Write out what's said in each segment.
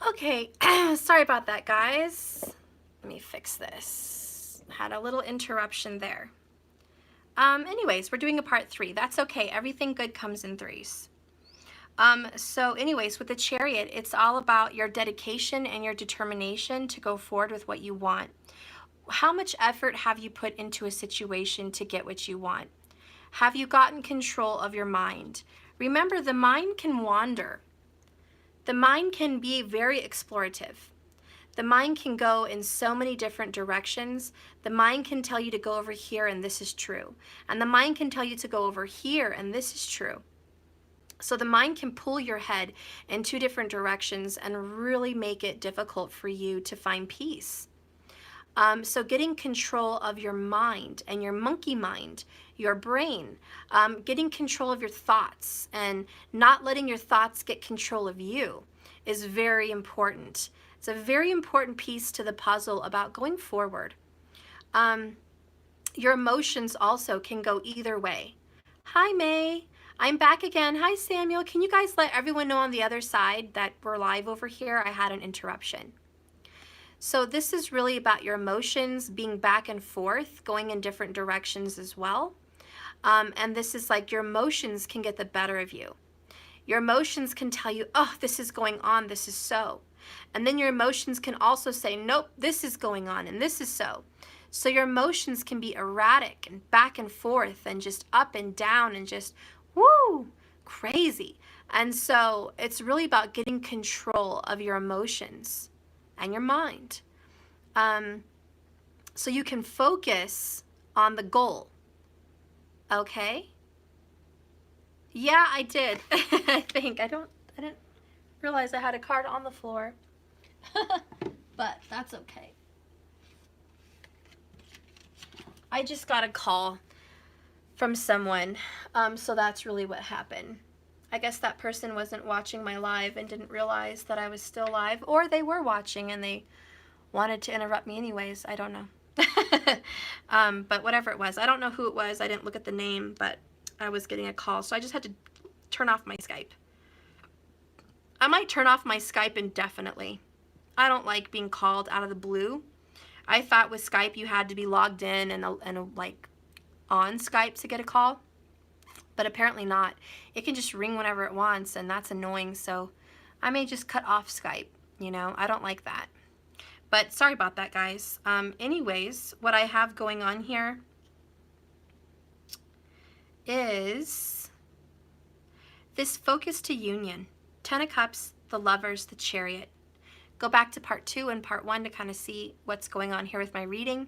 Okay, sorry about that, guys. Let me fix this. Had a little interruption there. Anyways, we're doing a part 3. That's okay. Everything good comes in threes. So anyways, with the Chariot, it's all about your dedication and your determination to go forward with what you want. How much effort have you put into a situation to get what you want? Have you gotten control of your mind? Remember, the mind can wander. The mind can be very explorative. The mind can go in so many different directions. The mind can tell you to go over here and this is true. And the mind can tell you to go over here and this is true. So the mind can pull your head in 2 different directions and really make it difficult for you to find peace. So getting control of your mind and your monkey mind, your brain, getting control of your thoughts and not letting your thoughts get control of you is very important. It's a very important piece to the puzzle about going forward. Your emotions also can go either way. Hi, May. I'm back again. Hi, Samuel. Can you guys let everyone know on the other side that we're live over here? I had an interruption. So this is really about your emotions being back and forth, going in different directions as well. And this is like your emotions can get the better of you. Your emotions can tell you, oh, this is going on, this is so. And then your emotions can also say, nope, this is going on and this is so. So your emotions can be erratic and back and forth and just up and down and just, woo, crazy. And so it's really about getting control of your emotions and your mind. So you can focus on the goal. Okay? Yeah, I did. I think. I didn't realize I had a card on the floor. But that's okay. I just got a call from someone. So that's really what happened. I guess that person wasn't watching my live and didn't realize that I was still live, or they were watching and they wanted to interrupt me anyways. I don't know. But whatever it was, I don't know who it was. I didn't look at the name, but I was getting a call, so I just had to turn off my Skype. I might turn off my Skype indefinitely. I don't like being called out of the blue. I thought with Skype you had to be logged in and like on Skype to get a call, but apparently not. It can just ring whenever it wants, and that's annoying, so I may just cut off Skype, you know? I don't like that. But sorry about that, guys. Anyways, what I have going on here is this focus to union. 10 of Cups, the Lovers, the Chariot. Go back to part 2 and part 1 to kind of see what's going on here with my reading.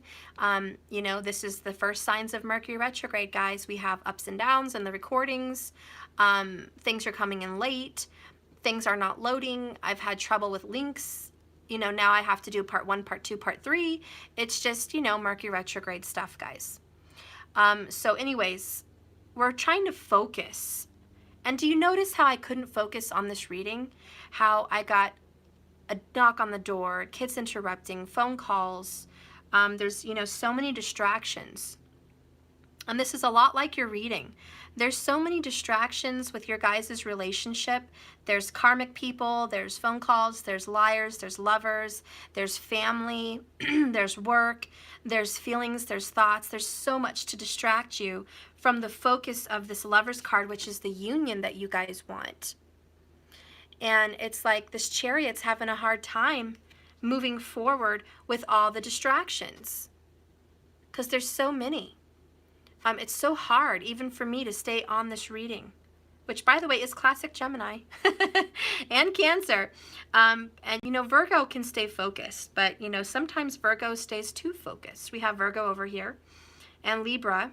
You know, this is the first signs of Mercury retrograde, guys. We have ups and downs in the recordings. Things are coming in late. Things are not loading. I've had trouble with links. You know, now I have to do part 1, part 2, part 3. It's just, you know, Mercury retrograde stuff, guys. So anyways, we're trying to focus. And do you notice how I couldn't focus on this reading? How I got a knock on the door, kids interrupting, phone calls. There's, you know, so many distractions. And this is a lot like your reading. There's so many distractions with your guys' relationship. There's karmic people, there's phone calls, there's liars, there's lovers, there's family, there's work, there's feelings, there's thoughts. There's so much to distract you from the focus of this Lover's card, which is the union that you guys want. And it's like this Chariot's having a hard time moving forward with all the distractions because there's so many. It's so hard even for me to stay on this reading, which by the way is classic Gemini and Cancer. And you know, Virgo can stay focused, but you know, sometimes Virgo stays too focused. We have Virgo over here and Libra.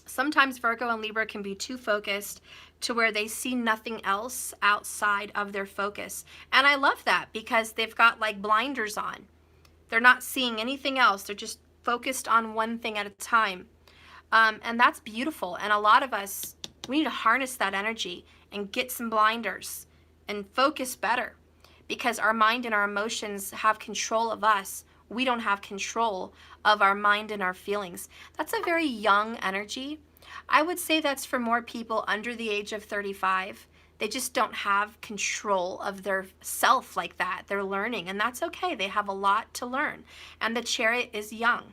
Sometimes Virgo and Libra can be too focused to where they see nothing else outside of their focus. And I love that because they've got like blinders on. They're not seeing anything else. They're just focused on one thing at a time. And that's beautiful. And a lot of us, we need to harness that energy and get some blinders and focus better because our mind and our emotions have control of us. We don't have control of our mind and our feelings. That's a very young energy. I would say that's for more people under the age of 35. They just don't have control of their self like that. They're learning, and that's okay. They have a lot to learn. And the Chariot is young.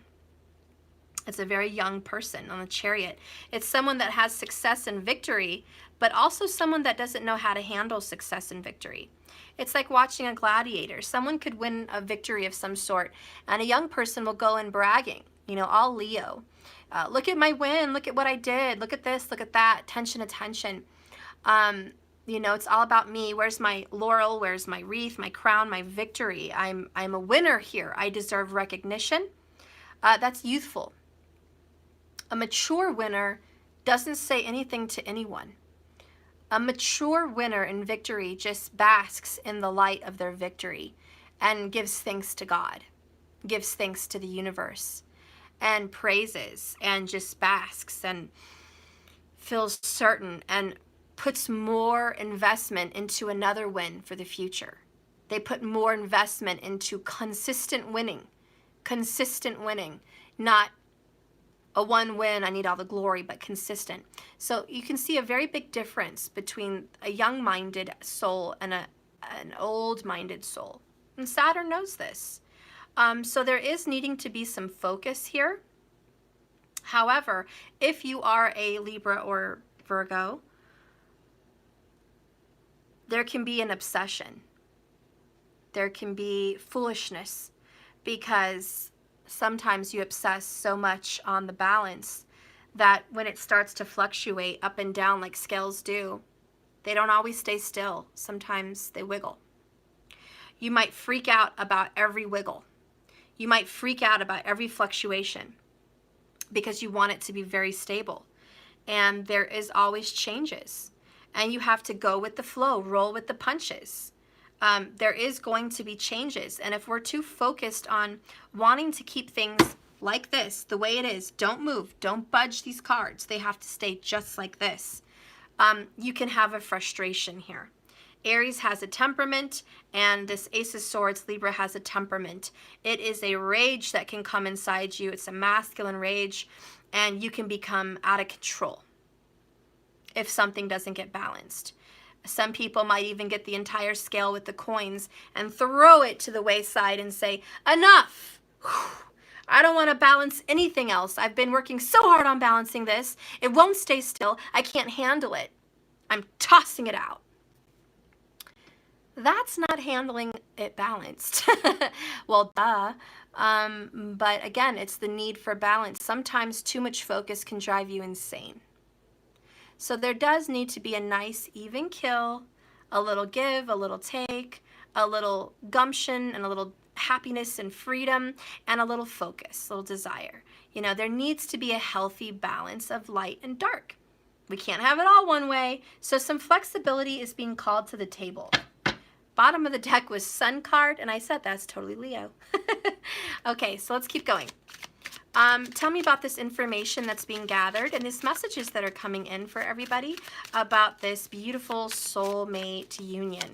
It's a very young person on the Chariot. It's someone that has success and victory, but also someone that doesn't know how to handle success and victory. It's like watching a gladiator. Someone could win a victory of some sort, and a young person will go in bragging, you know, all Leo. Look at my win, look at what I did, look at this, look at that, attention, attention. You know, it's all about me. Where's my laurel, where's my wreath, my crown, my victory? I'm a winner here. I deserve recognition. That's youthful. A mature winner doesn't say anything to anyone. A mature winner in victory just basks in the light of their victory and gives thanks to God, gives thanks to the universe, and praises and just basks and feels certain and puts more investment into another win for the future. They put more investment into consistent winning, not a one win, I need all the glory, but consistent. So you can see a very big difference between a young-minded soul and an old-minded soul. And Saturn knows this. So there is needing to be some focus here. However, if you are a Libra or Virgo, there can be an obsession. There can be foolishness, because sometimes you obsess so much on the balance that when it starts to fluctuate up and down like scales do, they don't always stay still. Sometimes they wiggle. You might freak out about every wiggle. You might freak out about every fluctuation because you want it to be very stable. And there is always changes. And you have to go with the flow, roll with the punches. There is going to be changes. And if we're too focused on wanting to keep things like this, the way it is, don't move, don't budge these cards, they have to stay just like this, you can have a frustration here. Aries has a temperament, and this Ace of Swords, Libra, has a temperament. It is a rage that can come inside you. It's a masculine rage, and you can become out of control if something doesn't get balanced. Some people might even get the entire scale with the coins and throw it to the wayside and say, enough! I don't want to balance anything else. I've been working so hard on balancing this. It won't stay still. I can't handle it. I'm tossing it out. That's not handling it balanced. Well, duh. But again, it's the need for balance. Sometimes too much focus can drive you insane. So there does need to be a nice even kill, a little give, a little take, a little gumption, and a little happiness and freedom, and a little focus, a little desire. You know, there needs to be a healthy balance of light and dark. We can't have it all one way, so some flexibility is being called to the table. Bottom of the deck was Sun card, and I said that's totally Leo. Okay, so let's keep going. Tell me about this information that's being gathered and these messages that are coming in for everybody about this beautiful soulmate union.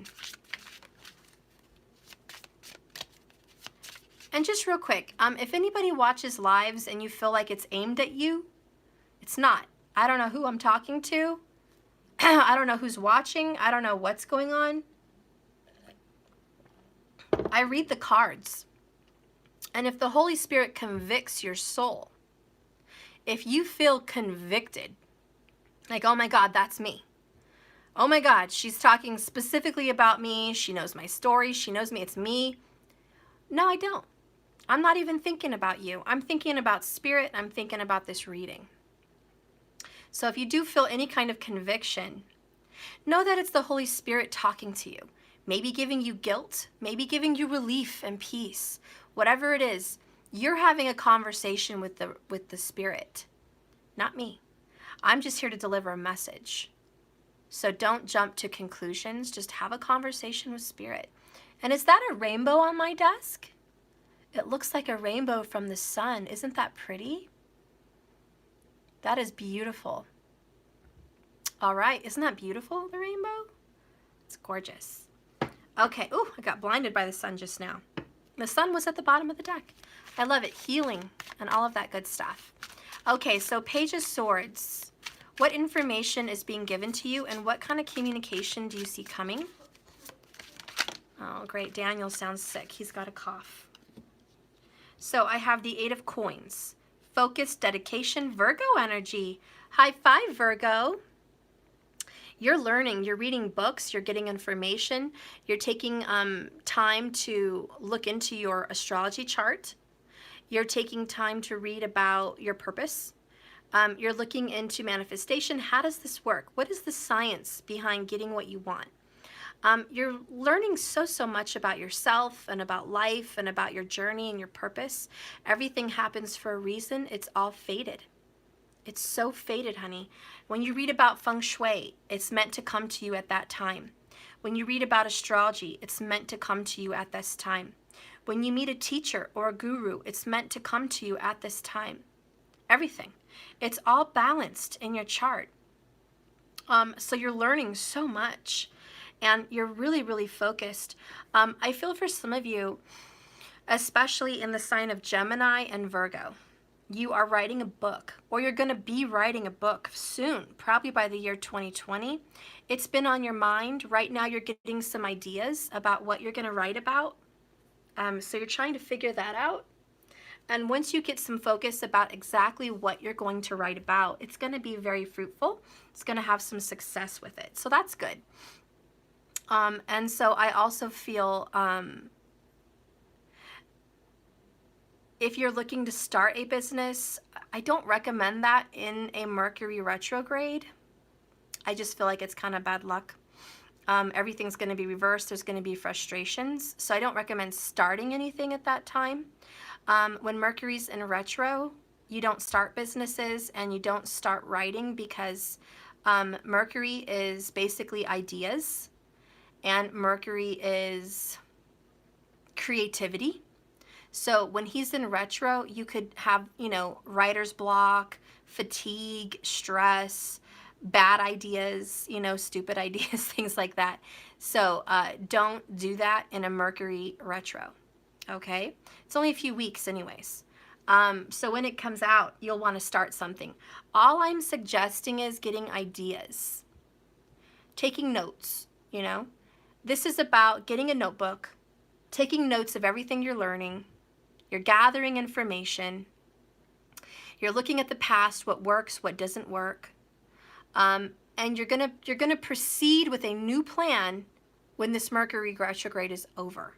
And just real quick, if anybody watches lives and you feel like it's aimed at you, it's not. I don't know who I'm talking to. I don't know who's watching. I don't know what's going on. I read the cards. And if the Holy Spirit convicts your soul, if you feel convicted, like, oh my God, that's me. Oh my God, she's talking specifically about me. She knows my story. She knows me. It's me. No, I don't. I'm not even thinking about you. I'm thinking about spirit. I'm thinking about this reading. So if you do feel any kind of conviction, know that it's the Holy Spirit talking to you. Maybe giving you guilt, maybe giving you relief and peace. Whatever it is, you're having a conversation with the Spirit, not me. I'm just here to deliver a message. So don't jump to conclusions, just have a conversation with Spirit. And is that a rainbow on my desk? It looks like a rainbow from the sun. Isn't that pretty? That is beautiful. All right, isn't that beautiful, the rainbow? It's gorgeous. Okay, ooh, I got blinded by the sun just now. The sun was at the bottom of the deck. I love it, healing and all of that good stuff. Okay, so Page of Swords. What information is being given to you, and what kind of communication do you see coming? Oh, great. Daniel sounds sick. He's got a cough. So I have the 8 of Coins. Focus, dedication, Virgo energy. High five, Virgo. You're learning, you're reading books, you're getting information, you're taking time to look into your astrology chart. You're taking time to read about your purpose. You're looking into manifestation. How does this work? What is the science behind getting what you want? You're learning so much about yourself and about life and about your journey and your purpose. Everything happens for a reason. It's all fated. It's so fated, honey. When you read about feng shui, it's meant to come to you at that time. When you read about astrology, it's meant to come to you at this time. When you meet a teacher or a guru, it's meant to come to you at this time. Everything. It's all balanced in your chart. So you're learning so much, and you're really focused. I feel for some of you, especially in the sign of Gemini and Virgo, you are writing a book, or you're going to be writing a book soon, probably by the year 2020. It's been on your mind. Right now you're getting some ideas about what you're going to write about. So you're trying to figure that out. And once you get some focus about exactly what you're going to write about, it's going to be very fruitful. It's going to have some success with it. So that's good. And so I also feel if you're looking to start a business, I don't recommend that in a Mercury retrograde. I just feel like it's kind of bad luck. Everything's going to be reversed. There's going to be frustrations. So I don't recommend starting anything at that time. When Mercury's in retro, you don't start businesses and you don't start writing, because Mercury is basically ideas, and Mercury is creativity. So when he's in retro, you could have, writer's block, fatigue, stress, bad ideas, stupid ideas, things like that. So don't do that in a Mercury retro, okay? It's only a few weeks anyways. So when it comes out, you'll want to start something. All I'm suggesting is getting ideas, taking notes, This is about getting a notebook, taking notes of everything you're learning. You're gathering information. You're looking at the past, what works, what doesn't work. And you're gonna proceed with a new plan when this Mercury retrograde is over.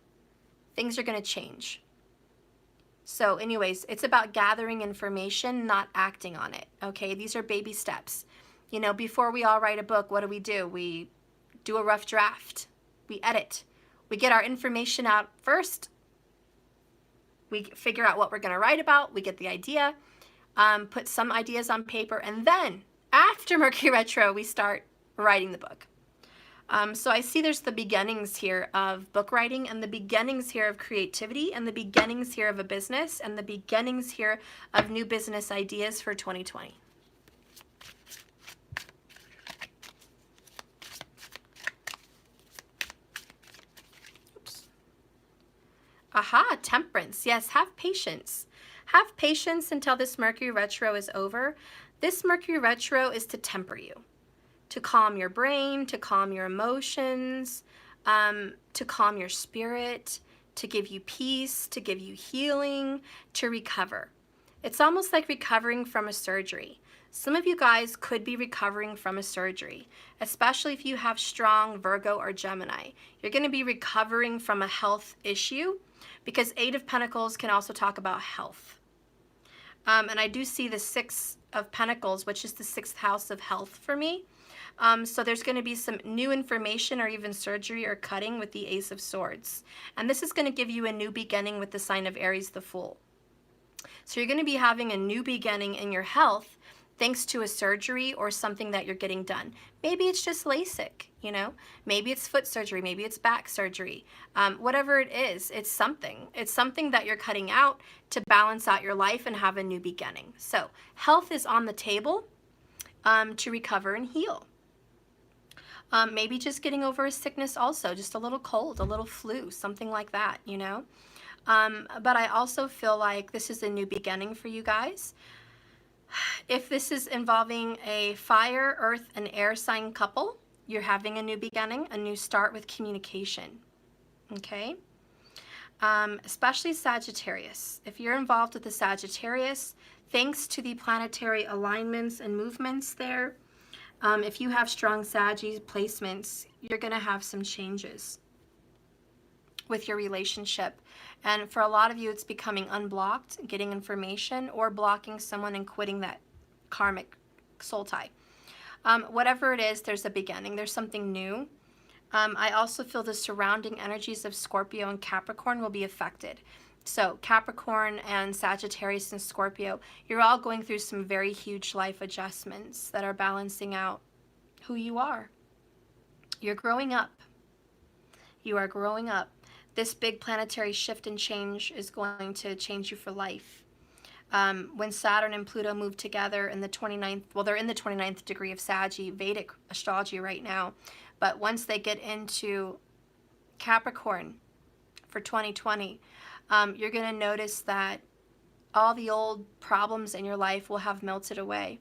Things are gonna change. So anyways, it's about gathering information, not acting on it, okay? These are baby steps. Before we all write a book, what do? We do a rough draft. We edit. We get our information out first. We figure out what we're going to write about. We get the idea, put some ideas on paper, and then after Mercury retro, we start writing the book. So I see there's the beginnings here of book writing, and the beginnings here of creativity, and the beginnings here of a business, and the beginnings here of new business ideas for 2020. Aha, temperance. Yes, have patience. Have patience until this Mercury retro is over. This Mercury retro is to temper you, to calm your brain, to calm your emotions, to calm your spirit, to give you peace, to give you healing, to recover. It's almost like recovering from a surgery. Some of you guys could be recovering from a surgery, especially if you have strong Virgo or Gemini. You're going to be recovering from a health issue, because 8 of Pentacles can also talk about health. And I do see the 6 of Pentacles, which is the 6th house of health for me. So there's going to be some new information or even surgery or cutting with the Ace of Swords. And this is going to give you a new beginning with the sign of Aries, the Fool. So you're going to be having a new beginning in your health thanks to a surgery or something that you're getting done. Maybe it's just LASIK, maybe it's foot surgery, maybe it's back surgery. Whatever it is, it's something. It's something that you're cutting out to balance out your life and have a new beginning. So health is on the table to recover and heal. Maybe just getting over a sickness also, just a little cold, a little flu, something like that, But I also feel like this is a new beginning for you guys. If this is involving a fire, earth, and air sign couple, you're having a new beginning, a new start with communication. Okay? Especially Sagittarius. If you're involved with the Sagittarius, thanks to the planetary alignments and movements there, if you have strong Saggy placements, you're going to have some changes with your relationship. And for a lot of you, it's becoming unblocked, getting information, or blocking someone and quitting that karmic soul tie. Whatever it is, there's a beginning. There's something new. I also feel the surrounding energies of Scorpio and Capricorn will be affected. So Capricorn and Sagittarius and Scorpio, you're all going through some very huge life adjustments that are balancing out who you are. You're growing up. You are growing up. This big planetary shift and change is going to change you for life. When Saturn and Pluto move together in the 29th, well, they're in the 29th degree of Saggy, Vedic astrology right now. But once they get into Capricorn for 2020, you're going to notice that all the old problems in your life will have melted away.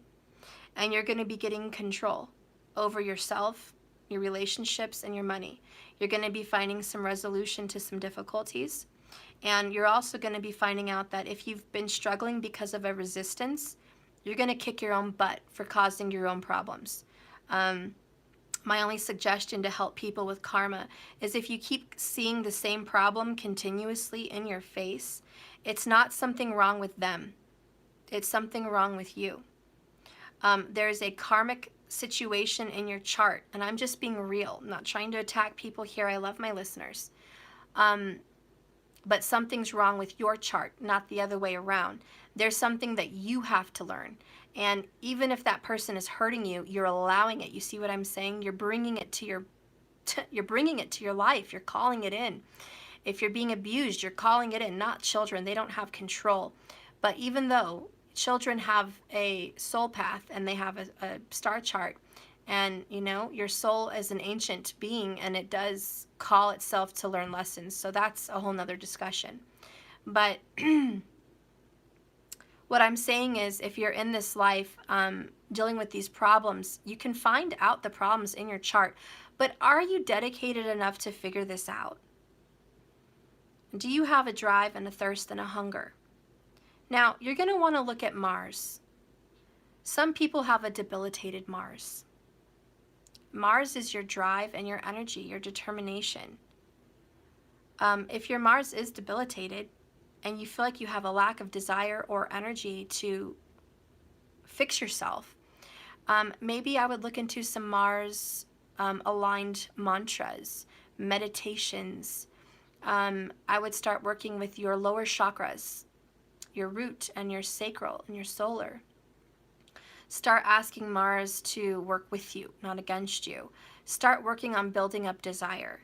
And you're going to be getting control over yourself, your relationships, and your money. You're going to be finding some resolution to some difficulties. And you're also going to be finding out that if you've been struggling because of a resistance, you're going to kick your own butt for causing your own problems. My only suggestion to help people with karma is if you keep seeing the same problem continuously in your face, it's not something wrong with them. It's something wrong with you. There's a karmic situation in your chart, and I'm just being real. I'm not trying to attack people here. I love my listeners. But something's wrong with your chart, not the other way around. There's something that you have to learn. And even if that person is hurting you, you're allowing it. You see what I'm saying? You're bringing it to your life. You're calling it in. If you're being abused, you're calling it in. Not children. They don't have control. But even though children have a soul path and they have a star chart, and you know, your soul is an ancient being and it does call itself to learn lessons. So that's a whole nother discussion. But what I'm saying is, if you're in this life dealing with these problems, you can find out the problems in your chart. But are you dedicated enough to figure this out? Do you have a drive and a thirst and a hunger? Now, you're going to want to look at Mars. Some people have a debilitated Mars. Mars is your drive and your energy, your determination. If your Mars is debilitated and you feel like you have a lack of desire or energy to fix yourself, maybe I would look into some Mars aligned mantras, meditations. I would start working with your lower chakras, your root and your sacral and your solar. Start asking Mars to work with you, not against you. Start working on building up desire.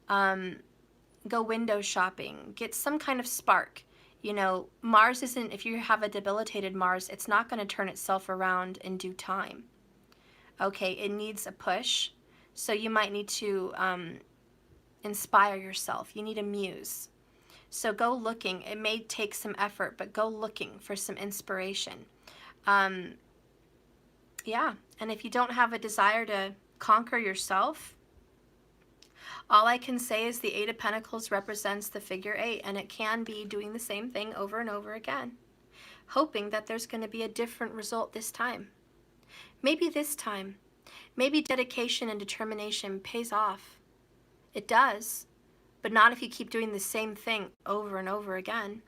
Go window shopping. Get some kind of spark. You know, Mars isn't, if you have a debilitated Mars, it's not going to turn itself around in due time. Okay, it needs a push. So you might need to inspire yourself. You need a muse. So go looking. It may take some effort, but go looking for some inspiration. Yeah, and if you don't have a desire to conquer yourself, all I can say is the Eight of Pentacles represents the figure 8, and it can be doing the same thing over and over again, hoping that there's going to be a different result this time. Maybe this time, maybe dedication and determination pays off. It does, but not if you keep doing the same thing over and over again.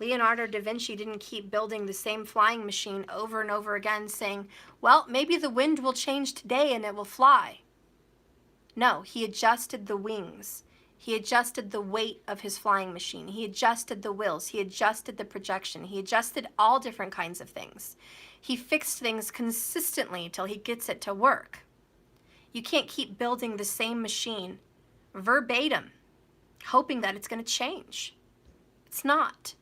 Leonardo da Vinci didn't keep building the same flying machine over and over again saying, well, maybe the wind will change today and it will fly. No, he adjusted the wings. He adjusted the weight of his flying machine. He adjusted the wheels. He adjusted the projection. He adjusted all different kinds of things. He fixed things consistently till he gets it to work. You can't keep building the same machine verbatim, hoping that it's going to change. It's not.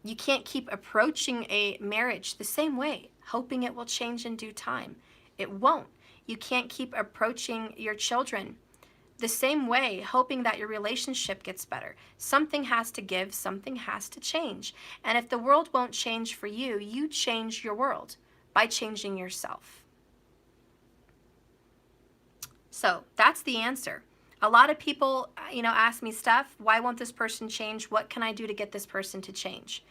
You can't keep approaching a marriage the same way, hoping it will change in due time. It won't. You can't keep approaching your children the same way, hoping that your relationship gets better. Something has to give, something has to change. And if the world won't change for you, you change your world by changing yourself. So that's the answer. A lot of people, ask me stuff. Why won't this person change? What can I do to get this person to change?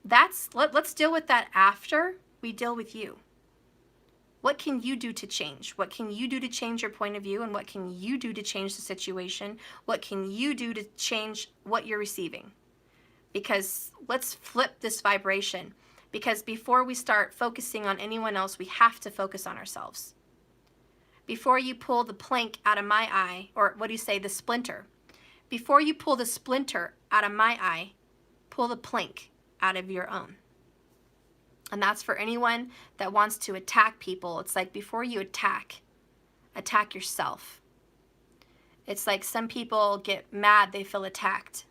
Let's deal with that after we deal with you. What can you do to change? What can you do to change your point of view? And what can you do to change the situation? What can you do to change what you're receiving? Because let's flip this vibration. Because before we start focusing on anyone else, we have to focus on ourselves. Before you pull the plank out of my eye, or what do you say, the splinter? Before you pull the splinter out of my eye, pull the plank out of your own. And that's for anyone that wants to attack people. It's like before you attack yourself. It's like some people get mad, they feel attacked.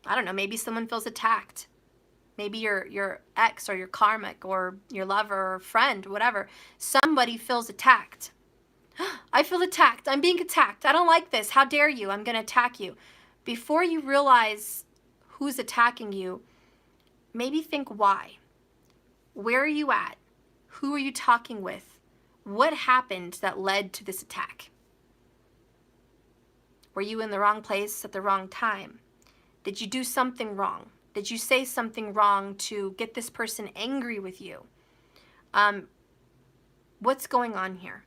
I don't know, maybe someone feels attacked. Maybe your ex or your karmic or your lover or friend, whatever. Somebody feels attacked. I feel attacked. I'm being attacked. I don't like this. How dare you? I'm going to attack you. Before you realize who's attacking you, maybe think why. Where are you at? Who are you talking with? What happened that led to this attack? Were you in the wrong place at the wrong time? Did you do something wrong? Did you say something wrong to get this person angry with you? What's going on here?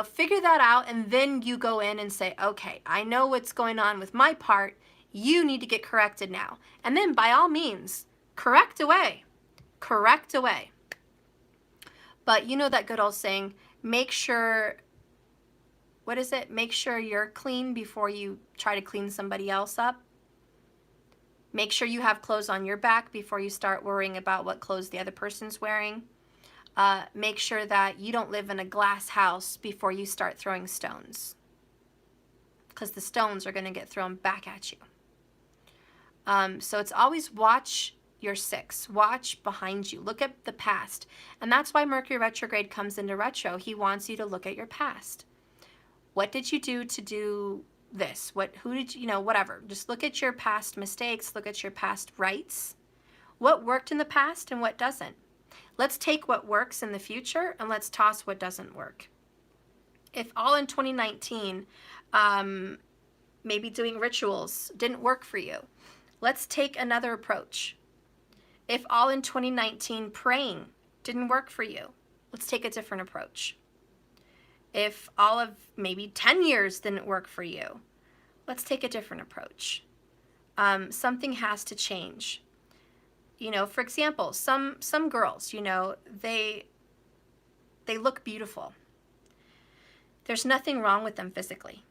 Figure that out, and then you go in and say, okay, I know what's going on with my part. You need to get corrected now. And then by all means, correct away. Correct away. But you know that good old saying, make sure, what is it? Make sure you're clean before you try to clean somebody else up. Make sure you have clothes on your back before you start worrying about what clothes the other person's wearing. Make sure that you don't live in a glass house before you start throwing stones, because the stones are going to get thrown back at you. So it's always watch your six. Watch behind you. Look at the past. And that's why Mercury retrograde comes into retro. He wants you to look at your past. What did you do to do this? Who did you, whatever. Just look at your past mistakes. Look at your past rights. What worked in the past and what doesn't. Let's take what works in the future and let's toss what doesn't work. If all in 2019, maybe doing rituals didn't work for you, let's take another approach. If all in 2019 praying didn't work for you, let's take a different approach. If all of maybe 10 years didn't work for you, let's take a different approach. Something has to change. For example, some girls, they look beautiful. There's nothing wrong with them physically.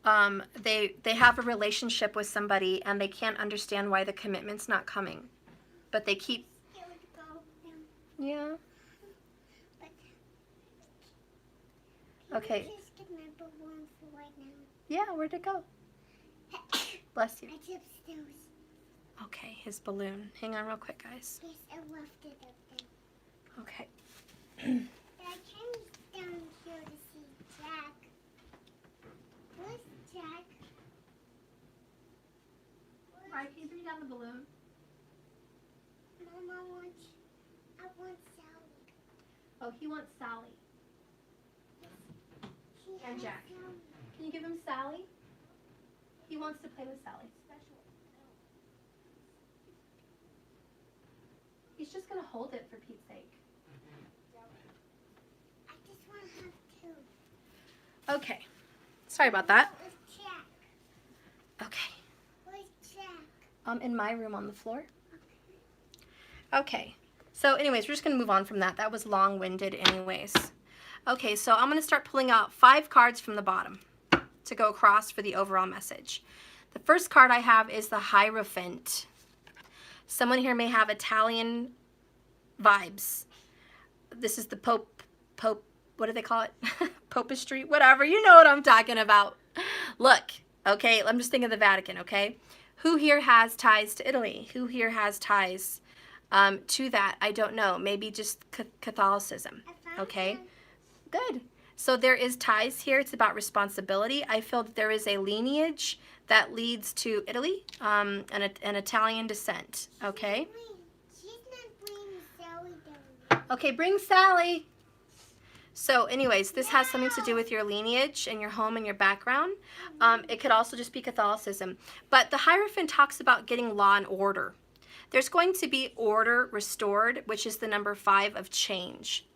They have a relationship with somebody and they can't understand why the commitment's not coming. But they keep... Yeah. Okay. Yeah, where'd it go? Bless you. It's upstairs. Okay, his balloon. Hang on real quick, guys. Yes, I left it up there. Okay. I came down here to see Jack. Where's Jack? Alright, can you bring down the balloon? Mom, I want Sally. Oh, he wants Sally. And Jack. Sally. Can you give him Sally? He wants to play with Sally. He's just going to hold it for Pete's sake. I just want to have two. Okay. Sorry about that. Where's Jack? Okay. Where's Jack? In my room on the floor. Okay. So anyways, we're just going to move on from that. That was long-winded anyways. Okay, so I'm going to start pulling out 5 cards from the bottom to go across for the overall message. The first card I have is the Hierophant. Someone here may have Italian vibes. This is the Pope, what do they call it? Popistry, whatever. You know what I'm talking about. Look, okay, I'm just thinking of the Vatican, okay? Who here has ties to Italy? Who here has ties to that? I don't know. Maybe just Catholicism, okay? Good. So there is ties here. It's about responsibility. I feel that there is a lineage that leads to Italy, an Italian descent. Okay. She's not bringing Sally down. Okay, bring Sally. So anyways, this has something to do with your lineage and your home and your background. It could also just be Catholicism. But the Hierophant talks about getting law and order. There's going to be order restored, which is the number 5 of change.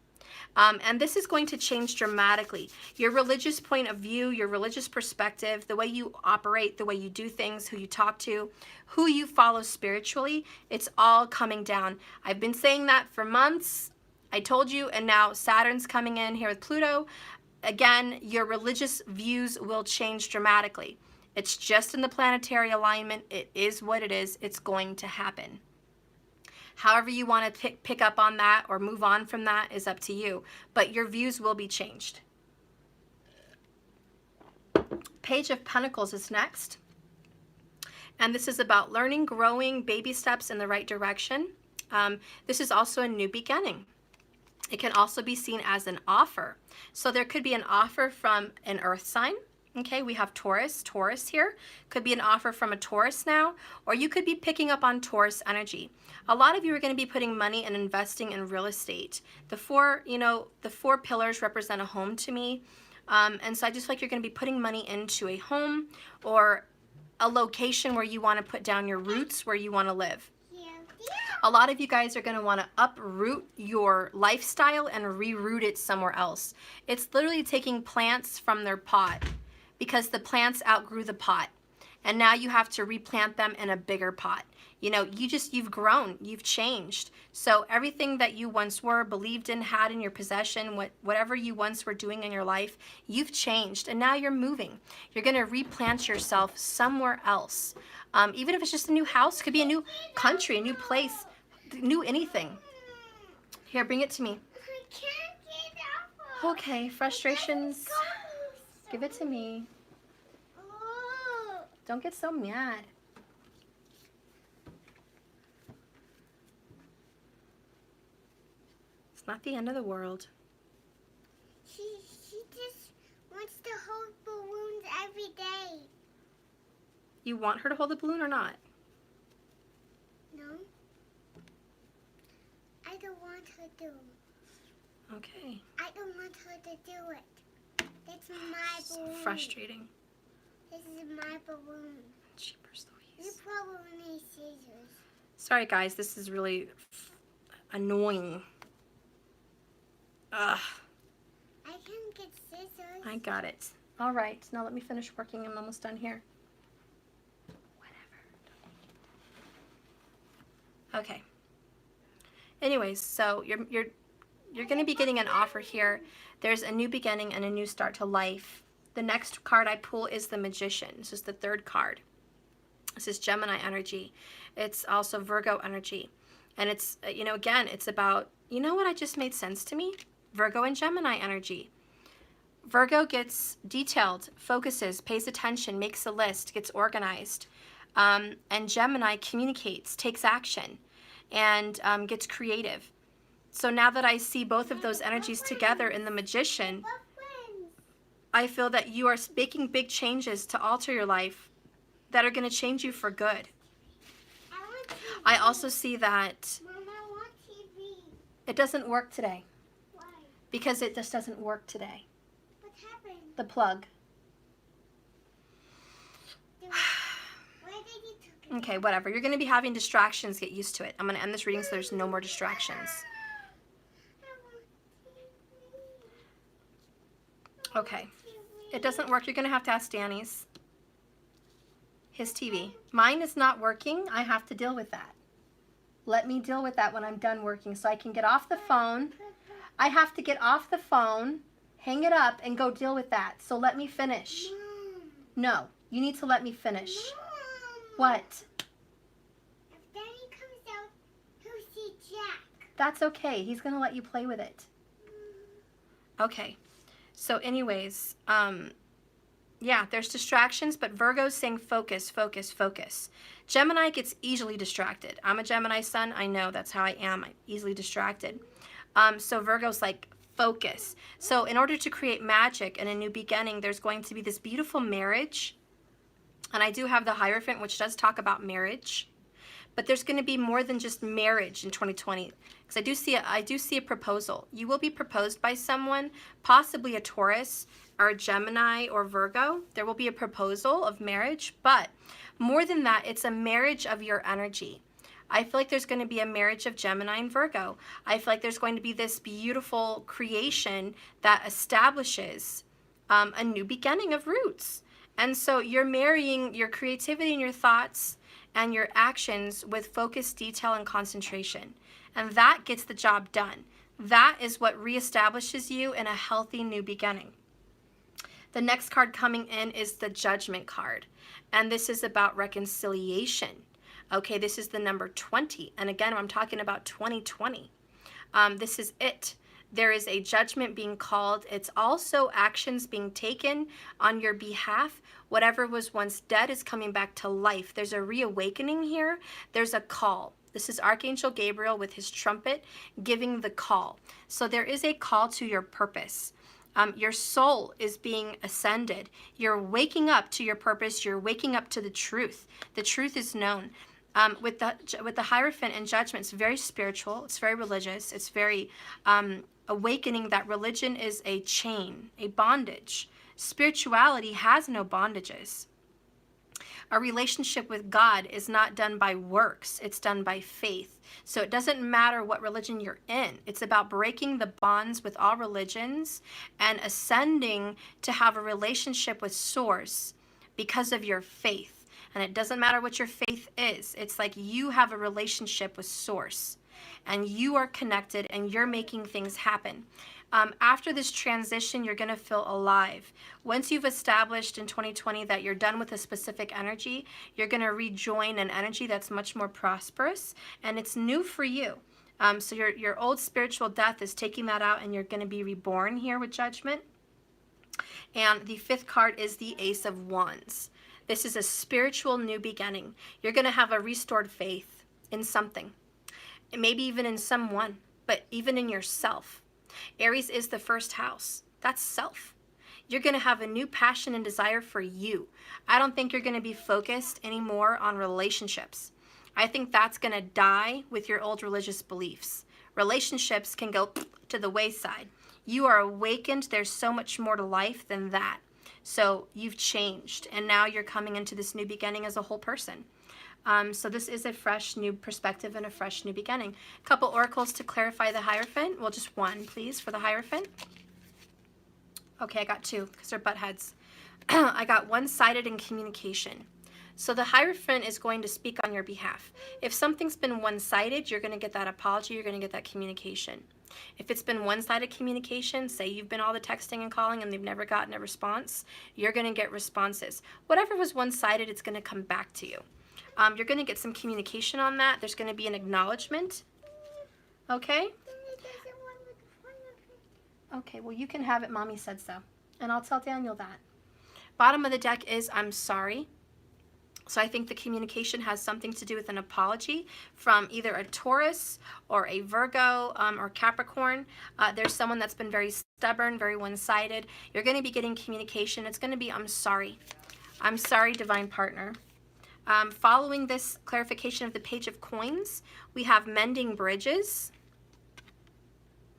And this is going to change dramatically. Your religious point of view, your religious perspective, the way you operate, the way you do things, who you talk to, who you follow spiritually, it's all coming down. I've been saying that for months. I told you, and now Saturn's coming in here with Pluto. Again, your religious views will change dramatically. It's just in the planetary alignment. It is what it is. It's going to happen. However you want to pick up on that or move on from that is up to you. But your views will be changed. Page of Pentacles is next. And this is about learning, growing, baby steps in the right direction. This is also a new beginning. It can also be seen as an offer. So there could be an offer from an earth sign. Okay, we have Taurus here. Could be an offer from a Taurus now, or you could be picking up on Taurus energy. A lot of you are going to be putting money and investing in real estate. The four pillars represent a home to me. And so I just feel like you're going to be putting money into a home or a location where you want to put down your roots, where you want to live. A lot of you guys are going to want to uproot your lifestyle and reroot it somewhere else. It's literally taking plants from their pot because the plants outgrew the pot. And now you have to replant them in a bigger pot. You know, you've grown, you've changed. So everything that you once were, believed in, had in your possession, whatever you once were doing in your life, you've changed. And now you're moving. You're going to replant yourself somewhere else. Even if it's just a new house, could be a new country, a new place, new anything. Here, bring it to me. I can't get off. Okay, frustrations. Give it to me. Oh. Don't get so mad. It's not the end of the world. She just wants to hold balloons every day. You want her to hold the balloon or not? No. I don't want her to. Okay. I don't want her to do it. It's my So balloon. frustrating. This is my balloon. Jeepers You Louise. probably need scissors. Sorry guys, this is really annoying. Ugh, I can get scissors. I got it. All right, now let me finish working. I'm almost done here. Whatever. Okay. Anyways, so you're going to be getting an offer here. There's a new beginning and a new start to life. The next card I pull is the Magician. This is the third card. This is Gemini energy. It's also Virgo energy. And it's, again, it's about, you know what I just made sense to me? Virgo and Gemini energy. Virgo gets detailed, focuses, pays attention, makes a list, gets organized. And Gemini communicates, takes action, and gets creative. So now that I see both of those energies together in the Magician, I feel that you are making big changes to alter your life that are going to change you for good. I also see that Mom, I want TV. it doesn't work today Why? because it just doesn't work today. What happened? The plug. Why did you take it? Okay, whatever. You're going to be having distractions. Get used to it. I'm going to end this reading so there's no more distractions. I want TV. Okay. It doesn't work. You're going to have to ask Danny's. His TV. Mine is not working. I have to deal with that. Let me deal with that when I'm done working so I can get off the phone. I have to get off the phone, hang it up, and go deal with that. So let me finish. Mom. No, you need to let me finish. Mom. What? If Daddy comes out, he'll see Jack. That's okay. He's going to let you play with it. Okay. So anyways, yeah, there's distractions, but Virgo's saying focus, focus, focus. Gemini gets easily distracted. I'm a Gemini sun. I know that's how I am. I'm easily distracted. So Virgo's like, focus. So in order to create magic and a new beginning, there's going to be this beautiful marriage. And I do have the Hierophant, which does talk about marriage. But there's going to be more than just marriage in 2020, because I do see a proposal. You will be proposed by someone, possibly a Taurus or a Gemini or Virgo. There will be a proposal of marriage, but more than that, it's a marriage of your energy. I feel like there's going to be a marriage of Gemini and Virgo. I feel like there's going to be this beautiful creation that establishes a new beginning of roots. And so you're marrying your creativity and your thoughts and your actions with focus, detail, and concentration. And that gets the job done. That is what reestablishes you in a healthy new beginning. The next card coming in is the Judgment card. And this is about reconciliation. Okay, this is the number 20. And again, I'm talking about 2020. This is it. There is a judgment being called. It's also actions being taken on your behalf. Whatever was once dead is coming back to life. There's a reawakening here. There's a call. This is Archangel Gabriel with his trumpet giving the call. So there is a call to your purpose. Your soul is being ascended. You're waking up to your purpose. You're waking up to the truth. The truth is known. With the Hierophant and Judgment, it's very spiritual. It's very religious. It's very awakening that religion is a chain, a bondage. Spirituality has no bondages. A relationship with God is not done by works. It's done by faith. So it doesn't matter what religion you're in. It's about breaking the bonds with all religions and ascending to have a relationship with Source because of your faith. And it doesn't matter what your faith is. It's like you have a relationship with Source and you are connected and you're making things happen. After this transition, you're going to feel alive. Once you've established in 2020 that you're done with a specific energy, you're going to rejoin an energy that's much more prosperous, and it's new for you. So your old spiritual death is taking that out, and you're going to be reborn here with Judgment. And the fifth card is the Ace of Wands. This is a spiritual new beginning. You're going to have a restored faith in something, maybe even in someone, but even in yourself. Aries is the first house. That's self. You're going to have a new passion and desire for you. I don't think you're going to be focused anymore on relationships. I think that's going to die with your old religious beliefs. Relationships can go to the wayside. You are awakened. There's so much more to life than that. So you've changed, and now you're coming into this new beginning as a whole person. So this is a fresh new perspective and a fresh new beginning. A couple oracles to clarify the Hierophant. Well, just one, please, for the Hierophant. Okay, I got two because they're butt heads. I got one-sided in communication. So the Hierophant is going to speak on your behalf. If something's been one-sided, you're going to get that apology. You're going to get that communication. If it's been one-sided communication, say you've been all the texting and calling and they've never gotten a response, you're going to get responses. Whatever was one-sided, it's going to come back to you. You're going to get some communication on that. There's going to be an acknowledgement. Okay? Okay, well, you can have it. Mommy said so. And I'll tell Daniel that. Bottom of the deck is I'm sorry. So I think the communication has something to do with an apology from either a Taurus or a Virgo or Capricorn. There's someone that's been very stubborn, very one-sided. You're going to be getting communication. It's going to be I'm sorry. I'm sorry, divine partner. Following this clarification of the Page of Coins, we have mending bridges.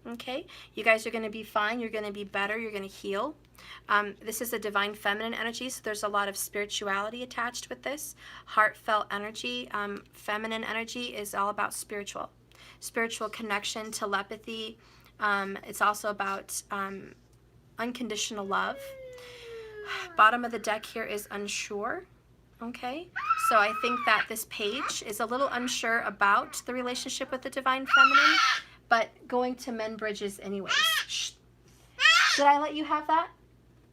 Okay, you guys are going to be fine. You're going to be better. You're going to heal. This is a divine feminine energy, so there's a lot of spirituality attached with this. Heartfelt energy. Feminine energy is all about spiritual connection, telepathy. It's also about unconditional love. Bottom of the deck here is unsure. Okay, so I think that this page is a little unsure about the relationship with the divine feminine, but going to mend bridges anyways. Shh. Did I let you have that?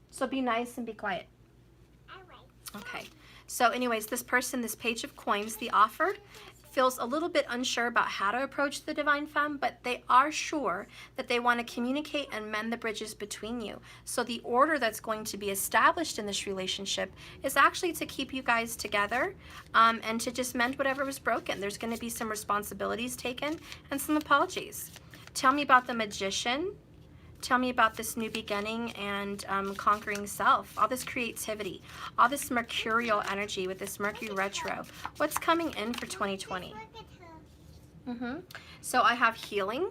So be nice and be quiet. Okay, so anyways, this person, this Page of Coins, the offered, feels a little bit unsure about how to approach the divine femme, but they are sure that they want to communicate and mend the bridges between you. So the order that's going to be established in this relationship is actually to keep you guys together and to just mend whatever was broken. There's going to be some responsibilities taken and some apologies. Tell me about the Magician. Tell me about this new beginning and conquering self, all this creativity, all this mercurial energy with this Mercury retro. What's coming in for 2020? So I have healing,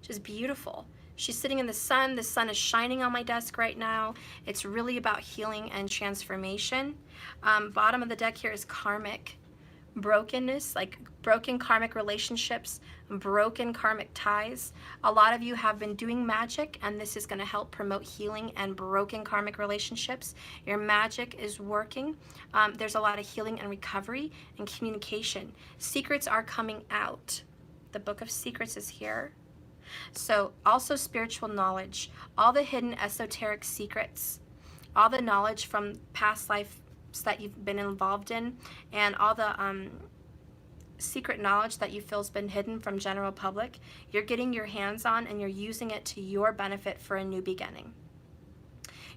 which is beautiful. She's sitting in the sun. The sun is shining on my desk right now. It's really about healing and transformation. Bottom of the deck here is karmic. Brokenness, like broken karmic relationships, broken karmic ties. A lot of you have been doing magic, and this is going to help promote healing and broken karmic relationships. Your magic is working. There's a lot of healing and recovery and communication. Secrets are coming out. The Book of Secrets is here. So also spiritual knowledge, all the hidden esoteric secrets, all the knowledge from past lives that you've been involved in, and all the secret knowledge that you feel has been hidden from general public, you're getting your hands on and you're using it to your benefit for a new beginning.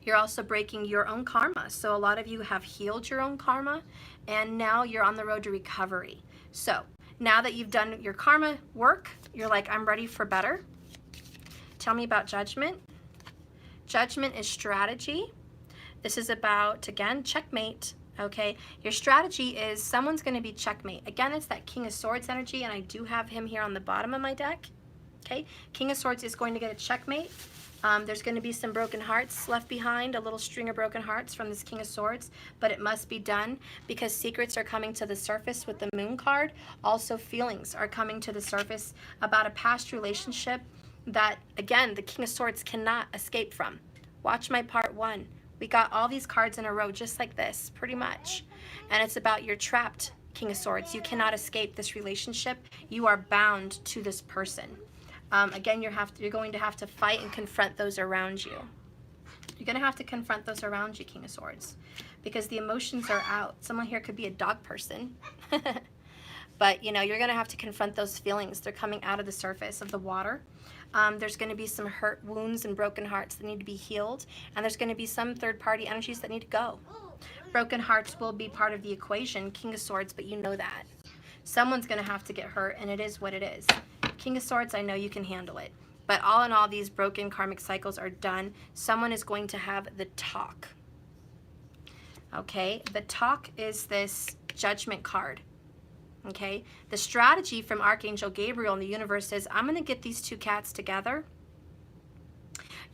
You're also breaking your own karma. So a lot of you have healed your own karma, and now you're on the road to recovery. So now that you've done your karma work, you're like, I'm ready for better. Tell me about judgment. Judgment is strategy. This is about, again, checkmate, okay? Your strategy is someone's going to be checkmate. Again, it's that King of Swords energy, and I do have him here on the bottom of my deck, okay? King of Swords is going to get a checkmate. There's going to be some broken hearts left behind, a little string of broken hearts from this King of Swords, but it must be done because secrets are coming to the surface with the Moon card. Also, feelings are coming to the surface about a past relationship that, again, the King of Swords cannot escape from. Watch my part 1. We got all these cards in a row just like this, pretty much. And it's about you're trapped, King of Swords. You cannot escape this relationship. You are bound to this person. Again, you're going to have to fight and confront those around you. You're going to have to confront those around you, King of Swords, because the emotions are out. Someone here could be a dog person. But, you know, you're going to have to confront those feelings. They're coming out of the surface of the water. There's going to be some hurt wounds and broken hearts that need to be healed. And there's going to be some third-party energies that need to go. Broken hearts will be part of the equation, King of Swords, but you know that. Someone's going to have to get hurt, and it is what it is. King of Swords, I know you can handle it. But all in all, these broken karmic cycles are done. Someone is going to have the talk. Okay? The talk is this judgment card. Okay? The strategy from Archangel Gabriel in the universe is, I'm going to get these two cats together.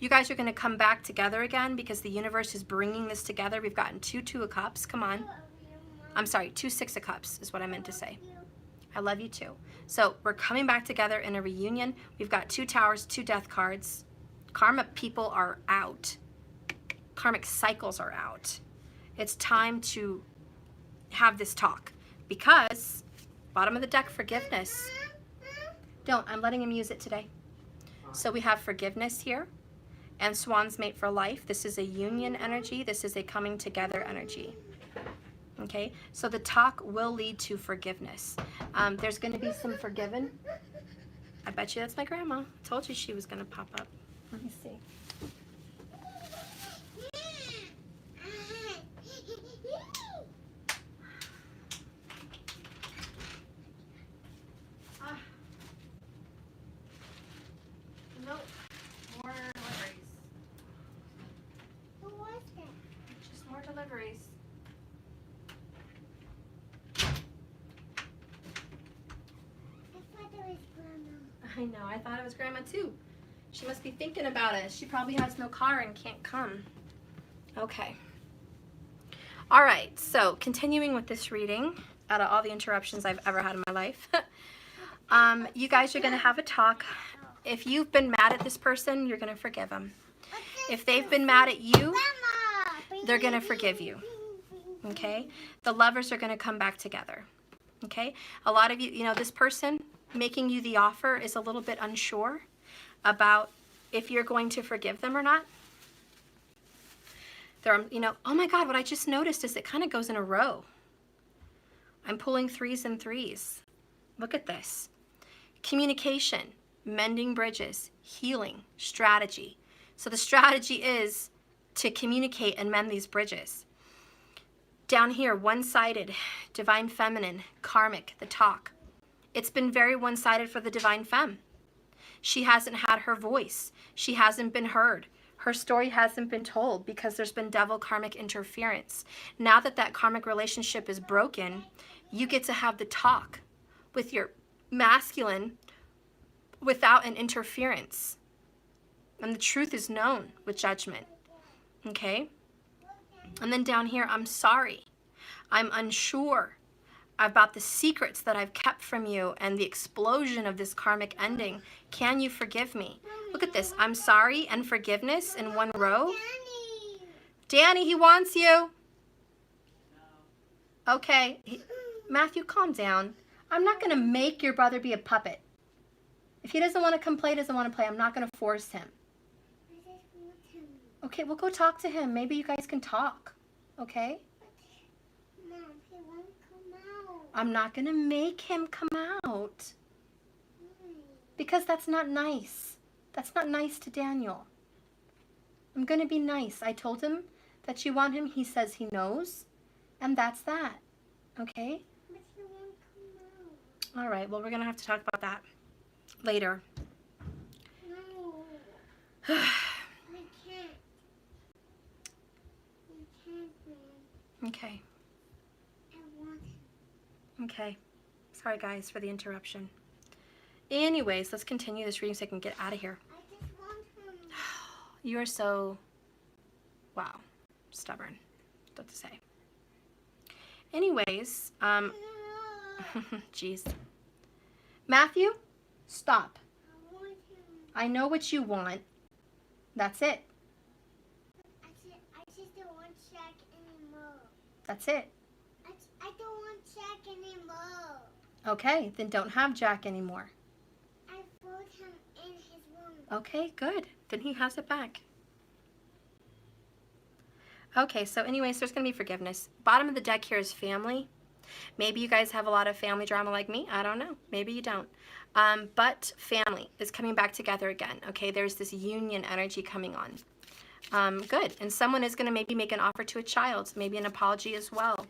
You guys are going to come back together again because the universe is bringing this together. We've gotten 2 Two of Cups. Come on. I'm sorry, 2 Six of Cups is what I meant to say. I love you too. So we're coming back together in a reunion. We've got 2 Towers, 2 Death cards. Karma people are out. Karmic cycles are out. It's time to have this talk because bottom of the deck, forgiveness. I'm letting him use it today. So we have forgiveness here and Swan's mate for life. This is a union energy. This is a coming together energy. Okay, so the talk will lead to forgiveness. There's going to be some forgiven. I bet you that's my grandma. I told you she was going to pop up. Let me see. Nope. More deliveries. Who was that? Just more deliveries. I know, I thought it was Grandma too. She must be thinking about it. She probably has no car and can't come. Okay. All right, so continuing with this reading, out of all the interruptions I've ever had in my life, you guys are going to have a talk. If you've been mad at this person, you're going to forgive them. If they've been mad at you, they're going to forgive you. Okay? The lovers are going to come back together. Okay? A lot of you, you know, this person making you the offer is a little bit unsure about if you're going to forgive them or not. They're, you know, oh my God, what I just noticed is it kind of goes in a row. I'm pulling 3s and 3s. Look at this. Communication, mending bridges, healing, strategy. So the strategy is to communicate and mend these bridges. Down here, one-sided, divine feminine, karmic, the talk. It's been very one-sided for the divine femme. She hasn't had her voice. She hasn't been heard. Her story hasn't been told because there's been devil karmic interference. Now that that karmic relationship is broken, you get to have the talk with your masculine without an interference. And the truth is known with judgment. Okay? And then down here, I'm sorry. I'm unsure about the secrets that I've kept from you and the explosion of this karmic ending. Can you forgive me? Look at this. I'm sorry and forgiveness in one row. Danny, he wants you. Okay. Matthew, calm down. I'm not going to make your brother be a puppet. If he doesn't want to come play, doesn't want to play, I'm not going to force him. Okay, we'll go talk to him. Maybe you guys can talk. Okay? Mom, he won't come out. I'm not going to make him come out. Because that's not nice. That's not nice to Daniel. I'm going to be nice. I told him that you want him. He says he knows. And that's that. Okay? But he won't come out. All right. Well, we're going to have to talk about that later. No. I can't. I can't, Mom. Okay. I want him. Okay. Sorry, guys, for the interruption. Anyways, let's continue this reading so I can get out of here. I just want him. You are so, wow, stubborn. What to say. Anyways, jeez. Matthew, stop. I want him. I know what you want. That's it. I just don't want Jack anymore. That's it. I don't want Jack anymore. Okay, then don't have Jack anymore. I put him in his room. Okay, good. Then he has it back. Okay, so anyways, there's going to be forgiveness. Bottom of the deck here is family. Maybe you guys have a lot of family drama like me. I don't know. Maybe you don't. But family is coming back together again. Okay, there's this union energy coming on. Good. And someone is going to maybe make an offer to a child, maybe an apology as well.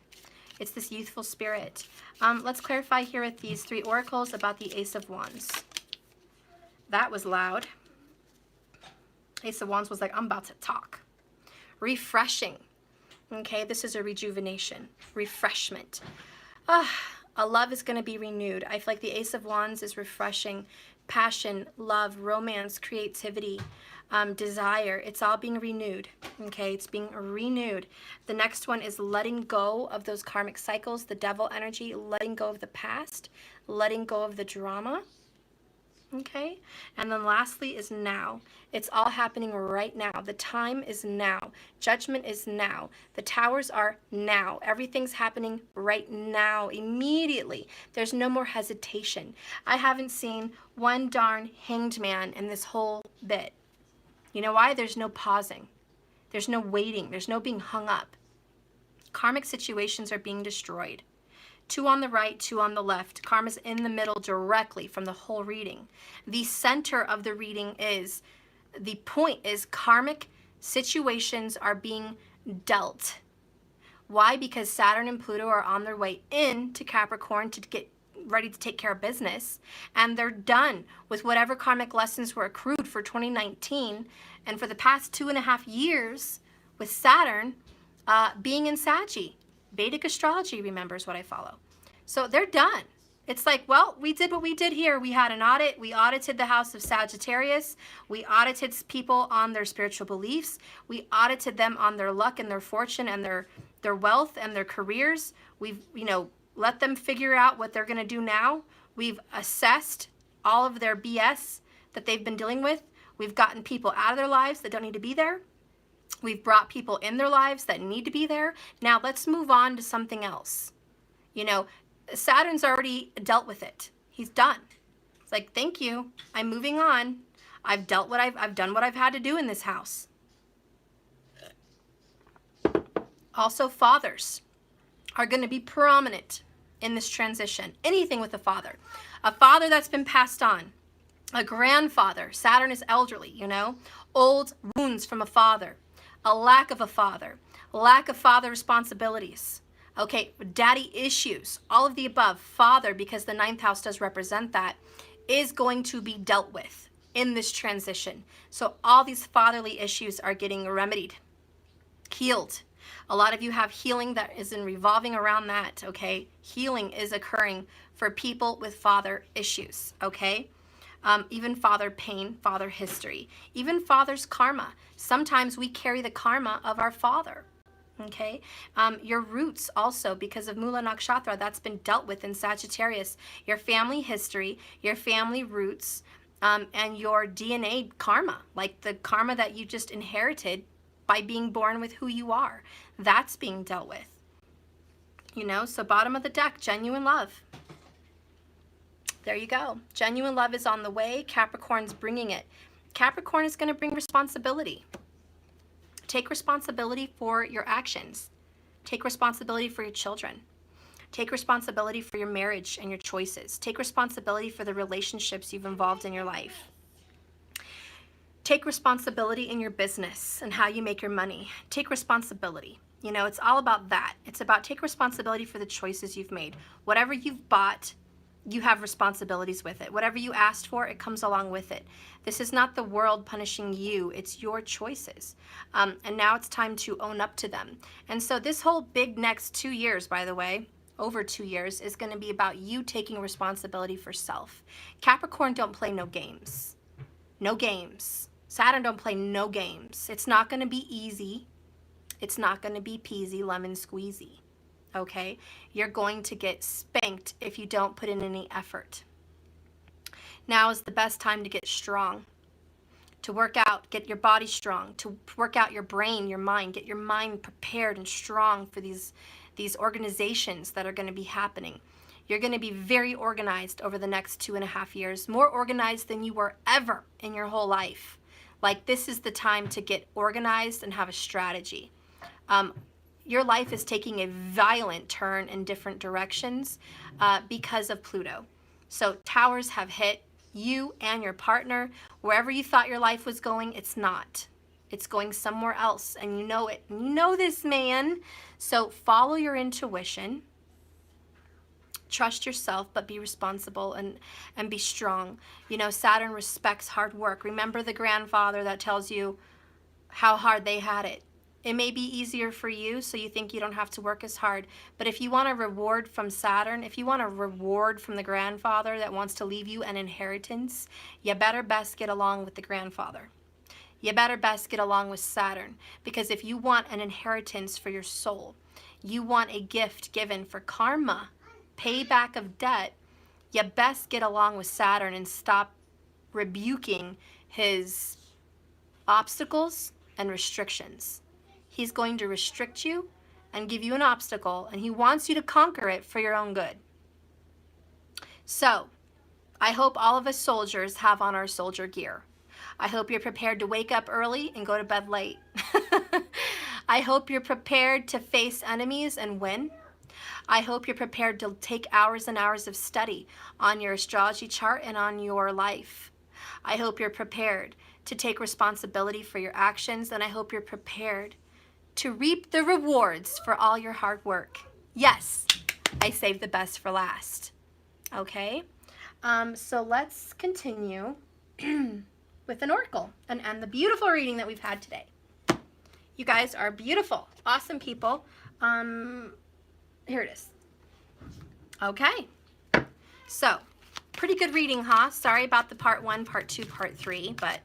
It's this youthful spirit. Let's clarify here with these three oracles about the Ace of Wands. That was loud. Ace of Wands was like, I'm about to talk. Refreshing. Okay, this is a rejuvenation, refreshment. A love is going to be renewed. I feel like the Ace of Wands is refreshing. Passion, love, romance, creativity, desire. It's all being renewed. Okay, it's being renewed. The next one is letting go of those karmic cycles, the devil energy, letting go of the past, letting go of the drama. Okay, and then lastly is now. It's all happening right now. The time is now. Judgment is now. The towers are now. Everything's happening right now, immediately. There's no more hesitation. I haven't seen one darn hanged man in this whole bit. You know why? There's no pausing. There's no waiting. There's no being hung up. Karmic situations are being destroyed. 2 on the right, 2 on the left. Karma's in the middle directly from the whole reading. The center of the reading is, the point is karmic situations are being dealt. Why? Because Saturn and Pluto are on their way in to Capricorn to get ready to take care of business. And they're done with whatever karmic lessons were accrued for 2019 and for the past 2.5 years with Saturn being in Saggy. Vedic astrology, remember, is what I follow. So they're done. It's like, well, we did what we did here. We had an audit. We audited the house of Sagittarius. We audited people on their spiritual beliefs. We audited them on their luck and their fortune and their wealth and their careers. We've, let them figure out what they're going to do now. We've assessed all of their BS that they've been dealing with. We've gotten people out of their lives that don't need to be there. We've brought people in their lives that need to be there. Now let's move on to something else. Saturn's already dealt with it. He's done. It's like, thank you. I'm moving on. I've done what I've had to do in this house. Also, fathers are going to be prominent in this transition. Anything with a father that's been passed on, a grandfather. Saturn is elderly, old wounds from a father. A lack of father responsibilities. Okay, daddy issues, all of the above. Father, because the 9th house does represent that, is going to be dealt with. in this transition. So all these fatherly issues are getting remedied, healed. A lot of you have healing that is revolving around that, okay? Healing is occurring for people with father issues, okay? Even father pain, father history, even father's karma. Sometimes we carry the karma of our father, okay? Your roots also, because of Mula Nakshatra, that's been dealt with in Sagittarius. Your family history, your family roots, and your DNA karma, like the karma that you just inherited by being born with who you are. That's being dealt with. You know, so bottom of the deck, genuine love. There you go. Genuine love is on the way. Capricorn's bringing it. Capricorn is going to bring responsibility. Take responsibility for your actions. Take responsibility for your children. Take responsibility for your marriage and your choices. Take responsibility for the relationships you've involved in your life. Take responsibility in your business and how you make your money. Take responsibility. You know, it's all about that. It's about take responsibility for the choices you've made. Whatever you've bought, you have responsibilities with it. Whatever you asked for, it comes along with it. This is not the world punishing you. It's your choices. And now it's time to own up to them. And so this whole big next 2 years, by the way, over 2 years, is going to be about you taking responsibility for self. Capricorn don't play no games. No games. Saturn don't play no games. It's not going to be easy. It's not going to be peasy lemon squeezy. Okay? You're going to get spanked if you don't put in any effort. Now is the best time to get strong, to work out, get your body strong, to work out your brain, your mind, get your mind prepared and strong for these organizations that are going to be happening. You're going to be very organized over the next 2.5 years, more organized than you were ever in your whole life. Like, this is the time to get organized and have a strategy. Your life is taking a violent turn in different directions because of Pluto. So towers have hit you and your partner. Wherever you thought your life was going, it's not. It's going somewhere else, and you know it. And you know this, man. So follow your intuition. Trust yourself, but be responsible and be strong. You know, Saturn respects hard work. Remember the grandfather that tells you how hard they had it. It may be easier for you, so you think you don't have to work as hard. But if you want a reward from Saturn, if you want a reward from the grandfather that wants to leave you an inheritance, you better best get along with the grandfather. You better best get along with Saturn. Because if you want an inheritance for your soul, you want a gift given for karma, payback of debt, you best get along with Saturn and stop rebuking his obstacles and restrictions. He's going to restrict you and give you an obstacle, and he wants you to conquer it for your own good. So, I hope all of us soldiers have on our soldier gear. I hope you're prepared to wake up early and go to bed late. I hope you're prepared to face enemies and win. I hope you're prepared to take hours and hours of study on your astrology chart and on your life. I hope you're prepared to take responsibility for your actions, and I hope you're prepared to reap the rewards for all your hard work. Yes, I saved the best for last. Okay, so let's continue with an oracle and end the beautiful reading that we've had today. You guys are beautiful, awesome people. Here it is. Okay, so pretty good reading, huh? Sorry about the part 1, part 2, part 3, but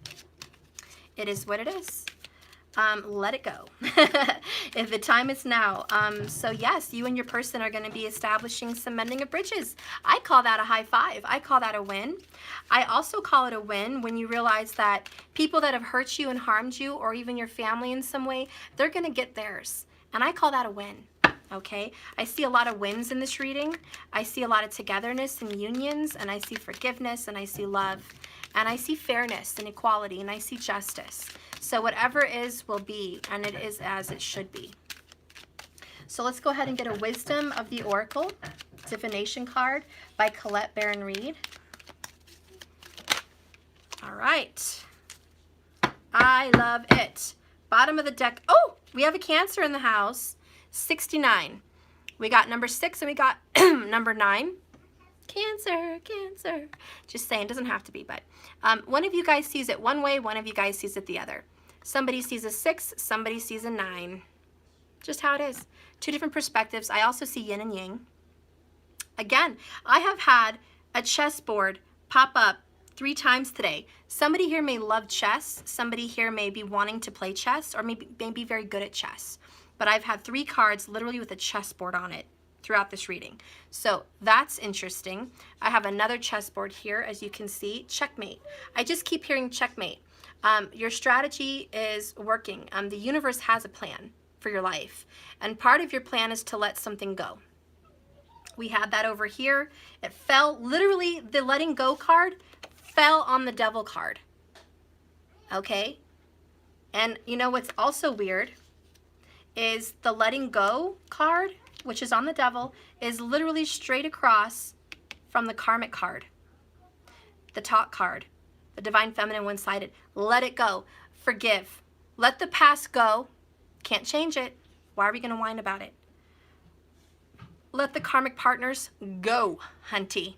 it is what it is. Let it go. If the time is now. So yes, you and your person are going to be establishing some mending of bridges. I call that a high five. I call that a win. I also call it a win when you realize that people that have hurt you and harmed you, or even your family in some way, they're going to get theirs. And I call that a win. Okay, I see a lot of wins in this reading. I see a lot of togetherness and unions, and I see forgiveness, and I see love, and I see fairness and equality, and I see justice. So whatever is will be, and it is as it should be. So let's go ahead and get a Wisdom of the Oracle Divination card by Colette Baron Reed. All right. I love it. Bottom of the deck. Oh, we have a Cancer in the house. 69. We got number 6 and we got number 9. Cancer, Cancer. Just saying, doesn't have to be, but one of you guys sees it one way, one of you guys sees it the other. Somebody sees a 6, somebody sees a 9. Just how it is. Two different perspectives. I also see yin and yang. Again, I have had a chessboard pop up 3 times today. Somebody here may love chess. Somebody here may be wanting to play chess or maybe be very good at chess. But I've had 3 cards literally with a chessboard on it throughout this reading. So that's interesting. I have another chessboard here, as you can see, checkmate. I just keep hearing checkmate. Your strategy is working. The universe has a plan for your life. And part of your plan is to let something go. We had that over here. It fell, literally the letting go card fell on the devil card. Okay? And you know what's also weird is the letting go card, which is on the devil, is literally straight across from the karmic card. The top card, the divine feminine one-sided. Let it go. Forgive. Let the past go. Can't change it. Why are we going to whine about it? Let the karmic partners go, hunty.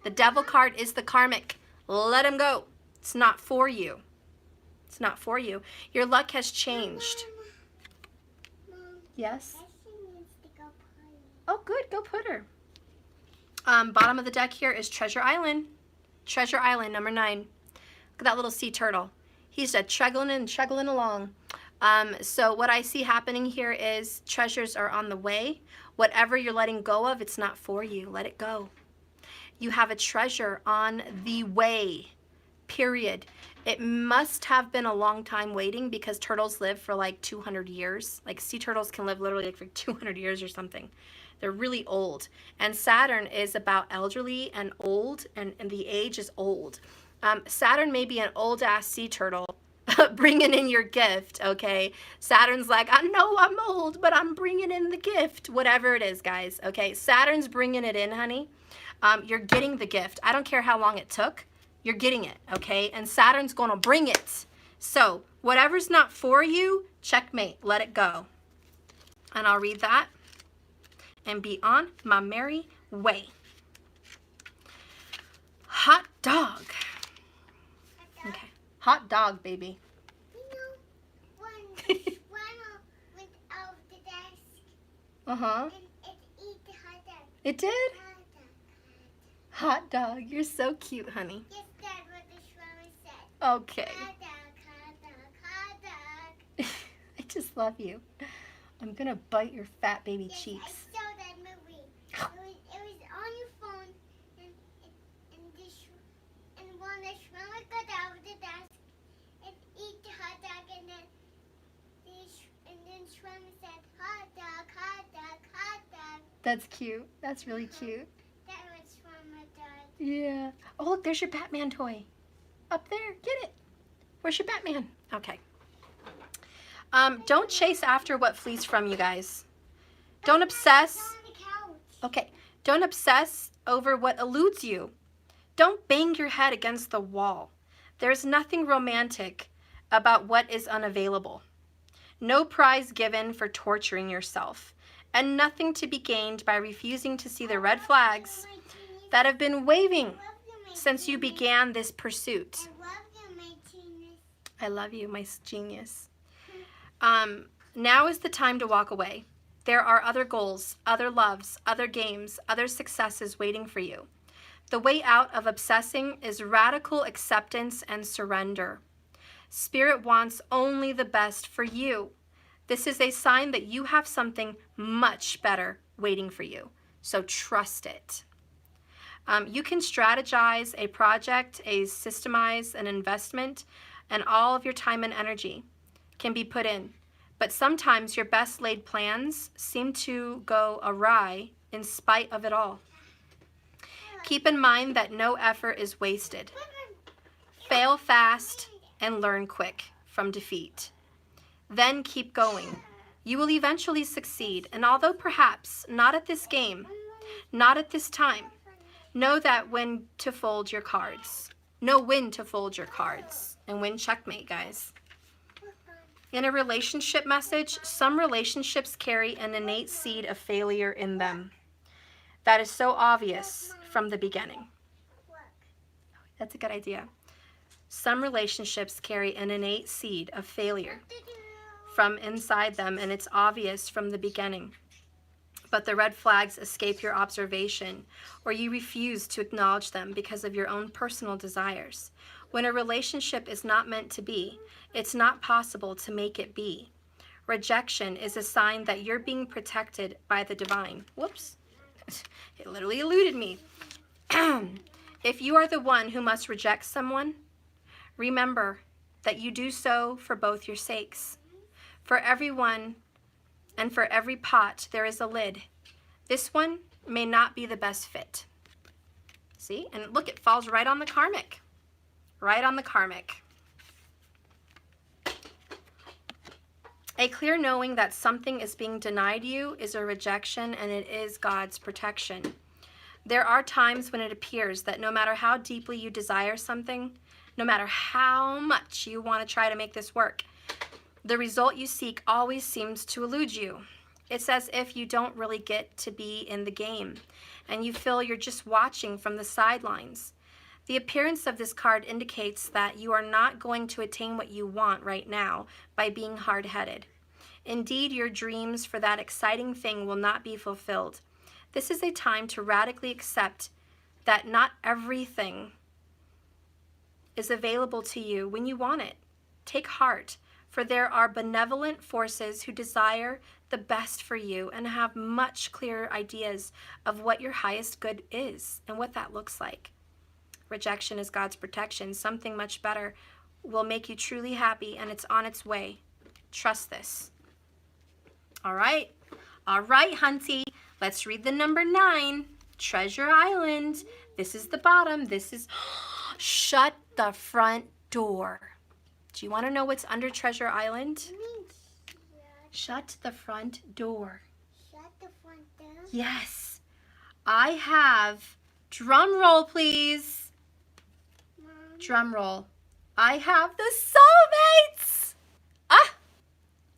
The devil card is the karmic. Let them go. It's not for you. It's not for you. Your luck has changed. Mom, Yes? Ashley needs to go potty. Oh, good. Go put her. Bottom of the deck here is Treasure Island. Treasure Island, number 9. Look at that little sea turtle. He's just chugging and chugging along. So what I see happening here is treasures are on the way. Whatever you're letting go of, it's not for you. Let it go. You have a treasure on the way, period. It must have been a long time waiting because turtles live for like 200 years. Like sea turtles can live literally like for 200 years or something. They're really old. And Saturn is about elderly and old, and the age is old. Saturn may be an old-ass sea turtle bringing in your gift, okay? Saturn's like, I know I'm old, but I'm bringing in the gift. Whatever it is, guys, okay? Saturn's bringing it in, honey. You're getting the gift. I don't care how long it took. You're getting it, okay? And Saturn's going to bring it. So whatever's not for you, checkmate. Let it go. And I'll read that and be on my merry way. Hot dog. Okay. Hot dog, baby. You know, one went out the desk Uh-huh. and it ate the hot dog. It did? Hot dog. Hot dog. You're so cute, honey. Yes, that's what the Schwimmer said. Okay. Hot dog, hot dog, hot dog. I just love you. I'm gonna bite your fat baby Yes, cheeks. I saw that movie. It was on your phone, and when the Schwimmer got out of the desk, it ate the hot dog, and then Schwimmer said, hot dog, hot dog, hot dog. That's cute. That's really cute. That was Schwimmer dog. Yeah. Oh, look, there's your Batman toy. Up there. Get it. Where's your Batman? Okay. Don't chase after what flees from you guys. Don't obsess. It's on the couch. Okay. Don't obsess over what eludes you. Don't bang your head against the wall. There's nothing romantic about what is unavailable. No prize given for torturing yourself, and nothing to be gained by refusing to see the red flags that have been waving since you began this pursuit. I love you, my genius. I love you, my genius. Now is the time to walk away. There are other goals, other loves, other games, other successes waiting for you. The way out of obsessing is radical acceptance and surrender. Spirit wants only the best for you. This is a sign that you have something much better waiting for you. So trust it. You can strategize a project, systemize an investment, and all of your time and energy can be put in. But sometimes your best laid plans seem to go awry in spite of it all. Keep in mind that no effort is wasted. Fail fast and learn quick from defeat. Then keep going. You will eventually succeed, and although perhaps not at this game, not at this time, know that when to fold your cards. Know when to fold your cards and win checkmate, guys. In a relationship message, some relationships carry an innate seed of failure in them. That is so obvious from the beginning. Look. That's a good idea. Some relationships carry an innate seed of failure from inside them, and it's obvious from the beginning. But the red flags escape your observation, or you refuse to acknowledge them because of your own personal desires. When a relationship is not meant to be, it's not possible to make it be. Rejection is a sign that you're being protected by the divine. Whoops. It literally eluded me. If you are the one who must reject someone, remember that you do so for both your sakes. For everyone and for every pot, there is a lid. This one may not be the best fit. See? And look, it falls right on the karmic. Right on the karmic. A clear knowing that something is being denied you is a rejection, and it is God's protection. There are times when it appears that no matter how deeply you desire something, no matter how much you want to try to make this work, the result you seek always seems to elude you. It's as if you don't really get to be in the game, and you feel you're just watching from the sidelines. The appearance of this card indicates that you are not going to attain what you want right now by being hard-headed. Indeed, your dreams for that exciting thing will not be fulfilled. This is a time to radically accept that not everything is available to you when you want it. Take heart, for there are benevolent forces who desire the best for you and have much clearer ideas of what your highest good is and what that looks like. Rejection is God's protection. Something much better will make you truly happy, and it's on its way. Trust this. All right, hunty. Let's read the number 9, Treasure Island. This is the bottom. This is shut the front door. Do you want to know what's under Treasure Island? Shut the front door. Shut the front door? Yes. I have, drum roll please. Mom. Drum roll. I have the soulmates. Ah,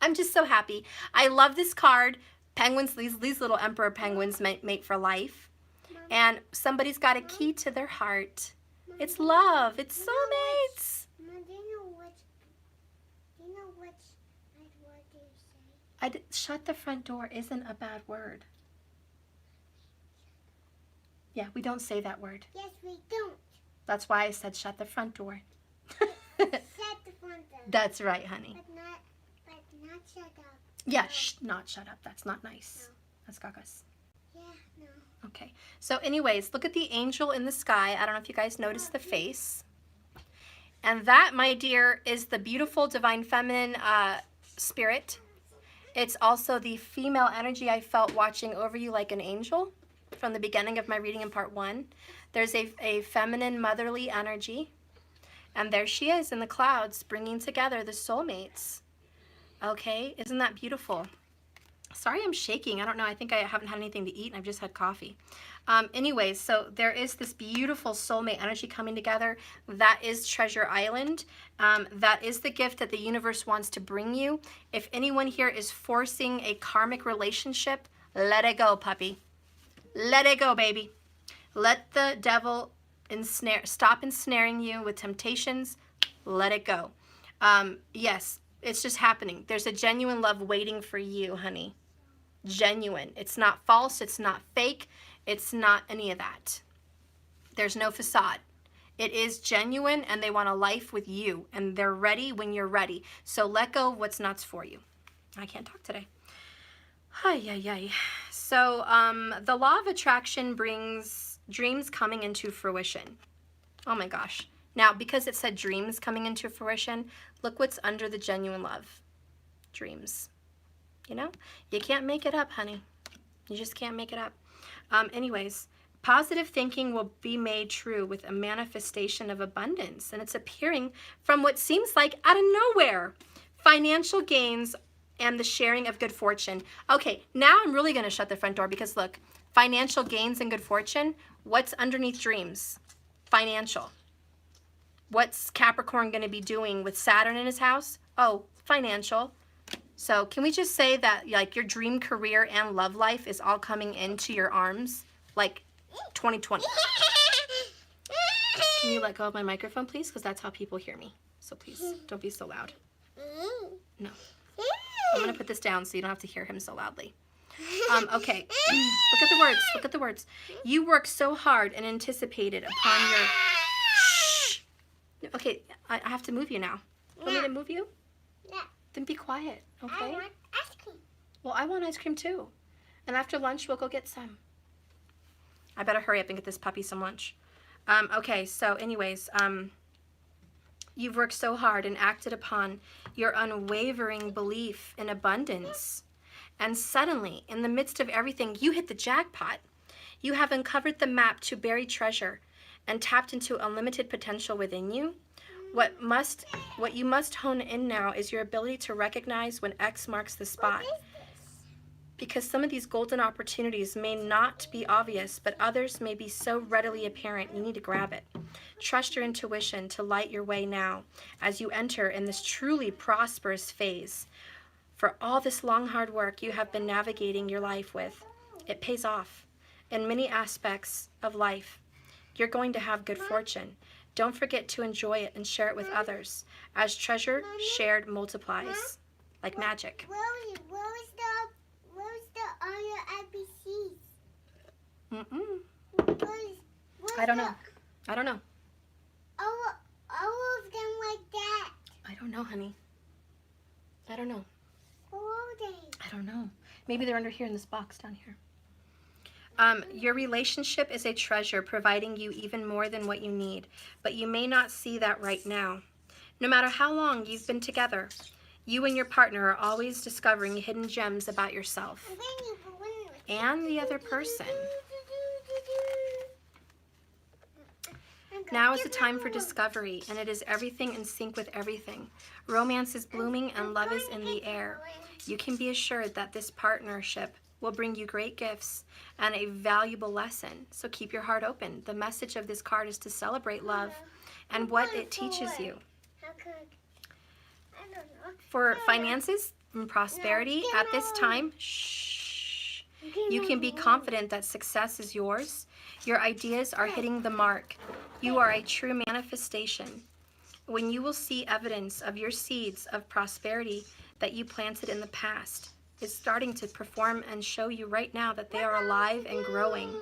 I'm just so happy. I love this card. Penguins, these little emperor penguins mate for life. Mom. And somebody's got a key to their heart. It's love. It's soulmates. Mom, do you know which bad word do you say? Shut the front door isn't a bad word. Yeah, we don't say that word. Yes, we don't. That's why I said shut the front door. Shut the front door. That's right, honey. But not shut up. Yeah, not shut up. That's not nice. No. That's gagas. Yeah, no. Okay. So anyways, look at the angel in the sky. I don't know if you guys noticed the face. And that, my dear, is the beautiful divine feminine spirit. It's also the female energy I felt watching over you like an angel from the beginning of my reading in part 1. There's a feminine motherly energy. And there she is in the clouds bringing together the soulmates. Okay, isn't that beautiful? Sorry I'm shaking. I don't know. I think I haven't had anything to eat and I've just had coffee. Anyways, so there is this beautiful soulmate energy coming together. That is Treasure Island. That is the gift that the universe wants to bring you. If anyone here is forcing a karmic relationship, let it go, puppy. Let it go, baby. Let the devil stop ensnaring you with temptations. Let it go. Yes, it's just happening. There's a genuine love waiting for you, honey. Genuine. It's not false. It's not fake. It's not any of that. There's no facade. It is genuine, and they want a life with you, and they're ready when you're ready. So let go of what's not for you. I can't talk today. Ay, ay, ay. So the law of attraction brings dreams coming into fruition. Oh my gosh. Now, because it said dreams coming into fruition, look what's under the genuine love. Dreams. You know? You can't make it up, honey. You just can't make it up. Anyways, positive thinking will be made true with a manifestation of abundance, and it's appearing from what seems like out of nowhere. Financial gains and the sharing of good fortune. Okay, now I'm really going to shut the front door because look, financial gains and good fortune, what's underneath dreams? Financial. What's Capricorn going to be doing with Saturn in his house? Oh, financial. So can we just say that like your dream career and love life is all coming into your arms? like 2020. Can you let go of my microphone, please? Because that's how people hear me. So please, don't be so loud. No. I'm going to put this down so you don't have to hear him so loudly. Okay. Look at the words. Look at the words. You work so hard and anticipated upon your... Shh. Okay, I have to move you now. Want me to move you? Yeah. Then be quiet, okay? I want ice cream. Well, I want ice cream too. And after lunch, we'll go get some. I better hurry up and get this puppy some lunch. Okay, so anyways, you've worked so hard and acted upon your unwavering belief in abundance. And suddenly, in the midst of everything, you hit the jackpot. You have uncovered the map to buried treasure and tapped into unlimited potential within you. What you must hone in now is your ability to recognize when X marks the spot. Because some of these golden opportunities may not be obvious, but others may be so readily apparent you need to grab it. Trust your intuition to light your way now as you enter in this truly prosperous phase. For all this long hard work you have been navigating your life with, it pays off. In many aspects of life, you're going to have good fortune. Don't forget to enjoy it and share it with others, as treasure shared multiplies like magic. Where's the other APCs? I don't know. I don't know. All of them like that. I don't know, honey. I don't know. Where are they? I don't know. Maybe they're under here in this box down here. Your relationship is a treasure, providing you even more than what you need, but you may not see that right now. No matter how long you've been together, you and your partner are always discovering hidden gems about yourself and the other person. Now is the time for discovery, and it is everything in sync with everything. Romance is blooming and love is in the air. You can be assured that this partnership will bring you great gifts and a valuable lesson. So keep your heart open. The message of this card is to celebrate love and what it teaches you. For finances and prosperity at this time, shh, you can be confident that success is yours. Your ideas are hitting the mark. You are a true manifestation. When you will see evidence of your seeds of prosperity that you planted in the past, is starting to perform and show you right now that they are alive and growing.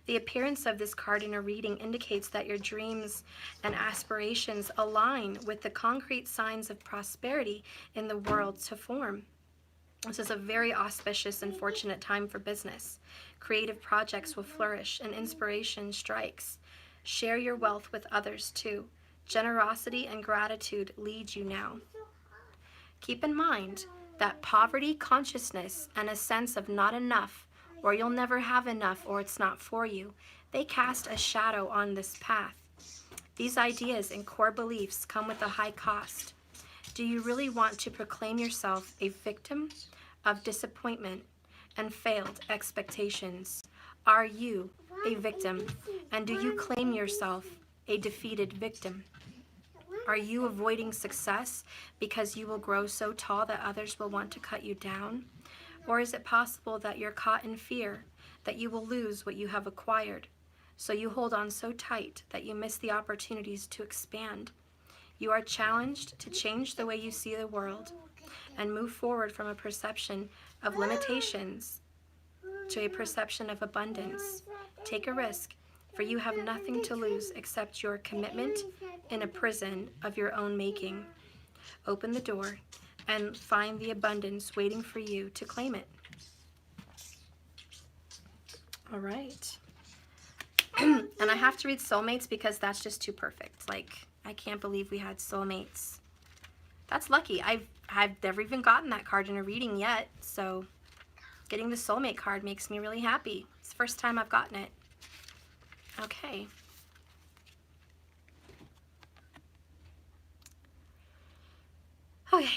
The appearance of this card in a reading indicates that your dreams and aspirations align with the concrete signs of prosperity in the world to form. This is a very auspicious and fortunate time for business. Creative projects will flourish and inspiration strikes. Share your wealth with others too. Generosity and gratitude lead you now. Keep in mind that poverty consciousness and a sense of not enough, or you'll never have enough, or it's not for you, they cast a shadow on this path. These ideas and core beliefs come with a high cost. Do you really want to proclaim yourself a victim of disappointment and failed expectations? Are you a victim, and do you claim yourself a defeated victim? Are you avoiding success because you will grow so tall that others will want to cut you down? Or is it possible that you're caught in fear that you will lose what you have acquired, so you hold on so tight that you miss the opportunities to expand? You are challenged to change the way you see the world and move forward from a perception of limitations to a perception of abundance. Take a risk, for you have nothing to lose except your commitment in a prison of your own making. Open the door and find the abundance waiting for you to claim it. All right. And I have to read soulmates because that's just too perfect. Like, I can't believe we had soulmates. That's lucky. I've never even gotten that card in a reading yet, so getting the soulmate card makes me really happy. It's the first time I've gotten it. Okay. Okay.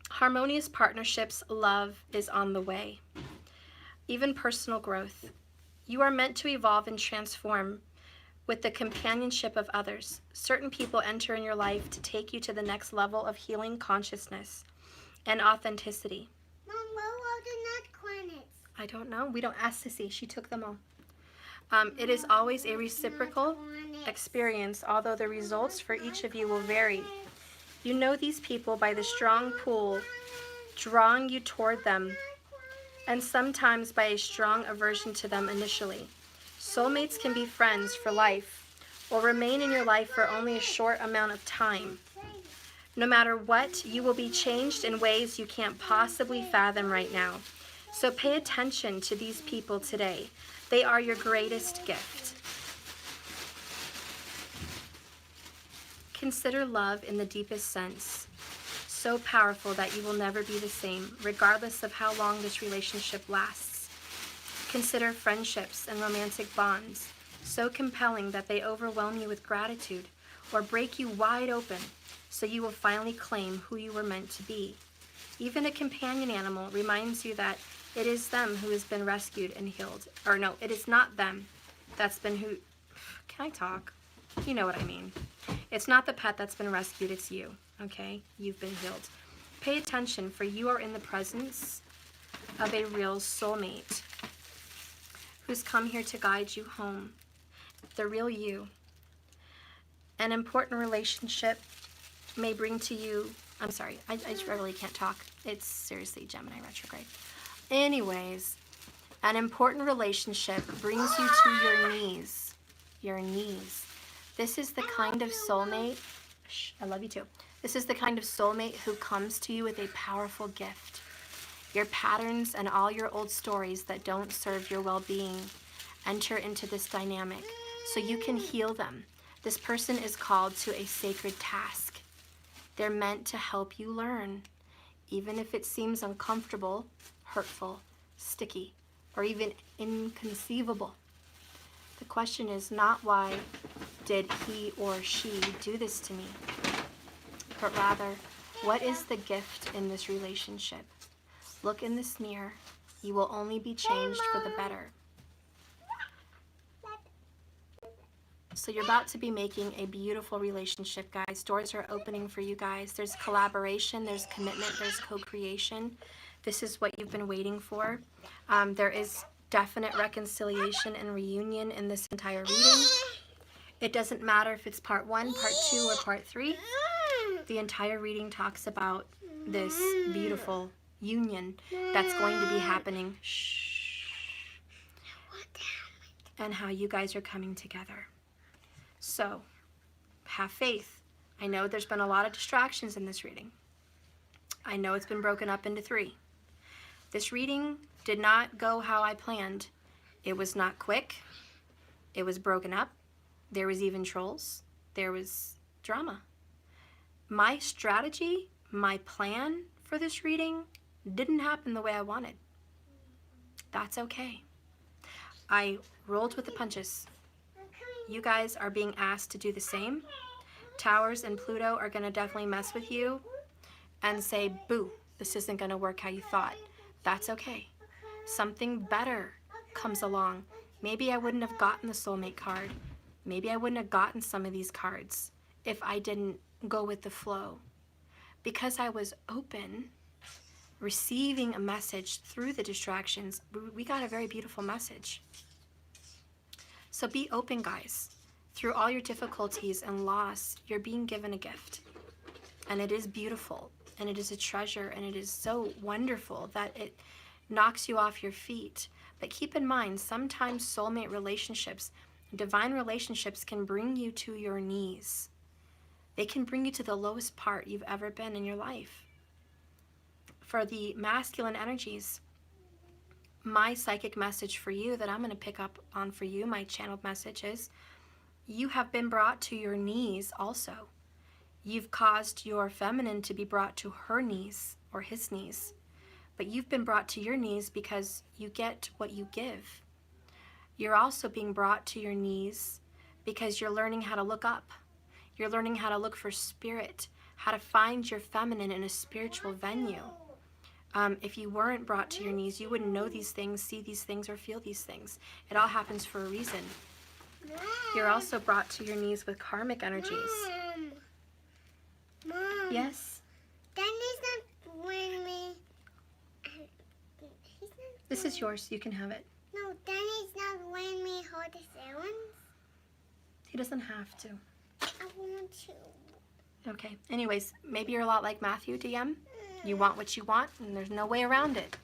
Harmonious partnerships, love is on the way. Even personal growth. You are meant to evolve and transform with the companionship of others. Certain people enter in your life to take you to the next level of healing consciousness and authenticity. Mom, where are the nut I don't know. We don't ask Sissy. She took them all. It is always a reciprocal experience, although the results for each of you will vary. You know these people by the strong pull drawing you toward them, and sometimes by a strong aversion to them initially. Soulmates can be friends for life, or remain in your life for only a short amount of time. No matter what, you will be changed in ways you can't possibly fathom right now. So pay attention to these people today. They are your greatest gift. Consider love in the deepest sense, so powerful that you will never be the same, regardless of how long this relationship lasts. Consider friendships and romantic bonds, so compelling that they overwhelm you with gratitude or break you wide open, so you will finally claim who you were meant to be. Even a companion animal reminds you that it is them who has been rescued and healed. Or no, it is not them that's been who... Can I talk? You know what I mean. It's not the pet that's been rescued, it's you, okay? You've been healed. Pay attention, for you are in the presence of a real soulmate who's come here to guide you home. The real you. An important relationship may bring to you... I'm sorry, I really can't talk. It's seriously Gemini retrograde. Anyways, an important relationship brings you to your knees. Your knees. This is the kind of soulmate... Shh, I love you too. This is the kind of soulmate who comes to you with a powerful gift. Your patterns and all your old stories that don't serve your well-being enter into this dynamic so you can heal them. This person is called to a sacred task. They're meant to help you learn, even if it seems uncomfortable, hurtful, sticky, or even inconceivable. The question is not why did he or she do this to me, but rather, what is the gift in this relationship? Look in this mirror. You will only be changed for the better. So you're about to be making a beautiful relationship, guys. Doors are opening for you guys. There's collaboration, there's commitment, there's co-creation. This is what you've been waiting for. There is definite reconciliation and reunion in this entire reading. It doesn't matter if it's part 1, part 2, or part 3. The entire reading talks about this beautiful union that's going to be happening. Shh. And how you guys are coming together. So, have faith. I know there's been a lot of distractions in this reading. I know it's been broken up into 3. This reading did not go how I planned. It was not quick. It was broken up. There was even trolls. There was drama. My strategy, my plan for this reading didn't happen the way I wanted. That's okay. I rolled with the punches. You guys are being asked to do the same. Towers and Pluto are going to definitely mess with you and say, boo, this isn't going to work how you thought. That's okay. Something better comes along. Maybe I wouldn't have gotten the soulmate card. Maybe I wouldn't have gotten some of these cards if I didn't go with the flow. Because I was open, receiving a message through the distractions, we got a very beautiful message. So be open, guys. Through all your difficulties and loss, you're being given a gift. And it is beautiful, and it is a treasure, and it is so wonderful that it knocks you off your feet. But keep in mind, sometimes soulmate relationships, divine relationships can bring you to your knees. They can bring you to the lowest part you've ever been in your life. For the masculine energies, my psychic message for you that I'm going to pick up on for you, my channeled message is, you have been brought to your knees also. You've caused your feminine to be brought to her knees or his knees. But you've been brought to your knees because you get what you give. You're also being brought to your knees because you're learning how to look up. You're learning how to look for spirit, how to find your feminine in a spiritual venue. If you weren't brought to your knees, you wouldn't know these things, see these things, or feel these things. It all happens for a reason. You're also brought to your knees with karmic energies. Mom. Yes? Daddy's not bringing me. He's not This is yours. You can have it. No, Danny's not letting me hold the silence. He doesn't have to. I want to. Okay. Anyways, maybe you're a lot like Matthew, DM. You want what you want, and there's no way around it.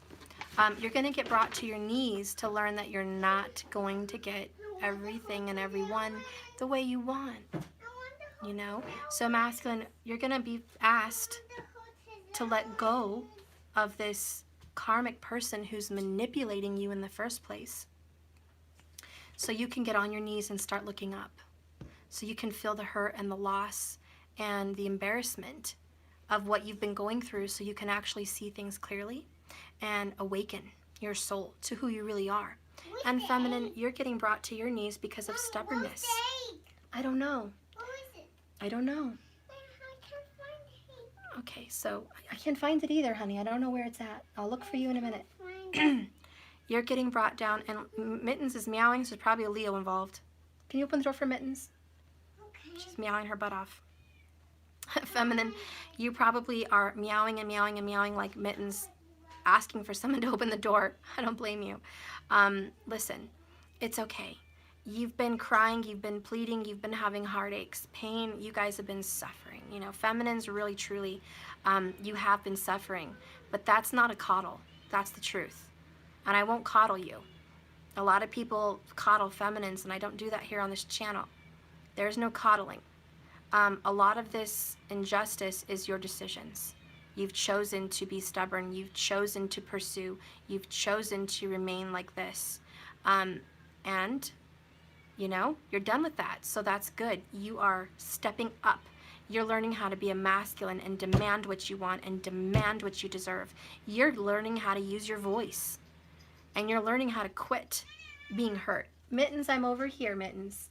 You're going to get brought to your knees to learn that you're not going to get everything and everyone the way you want. You know? So masculine, you're going to be asked to let go of this karmic person who's manipulating you in the first place. So you can get on your knees and start looking up. So you can feel the hurt and the loss and the embarrassment of what you've been going through, so you can actually see things clearly and awaken your soul to who you really are. And feminine, you're getting brought to your knees because of stubbornness. I don't know. I don't know. Okay, so I can't find it either, honey. I don't know where it's at. I'll look for you in a minute. You're getting brought down, and Mittens is meowing, so there's probably a Leo involved. Can you open the door for Mittens? Okay. She's meowing her butt off. Feminine, you probably are meowing and meowing and meowing like Mittens, asking for someone to open the door. I don't blame you. Listen, it's okay. You've been crying, you've been pleading, you've been having heartaches, pain. You guys have been suffering. You know, feminines really, truly, you have been suffering. But that's not a coddle. That's the truth. And I won't coddle you. A lot of people coddle feminines, and I don't do that here on this channel. There's no coddling. A lot of this injustice is your decisions. You've chosen to be stubborn. You've chosen to pursue. You've chosen to remain like this. And, you know, you're done with that. So that's good. You are stepping up. You're learning how to be a masculine and demand what you want and demand what you deserve. You're learning how to use your voice. And you're learning how to quit being hurt. Mittens, I'm over here, Mittens.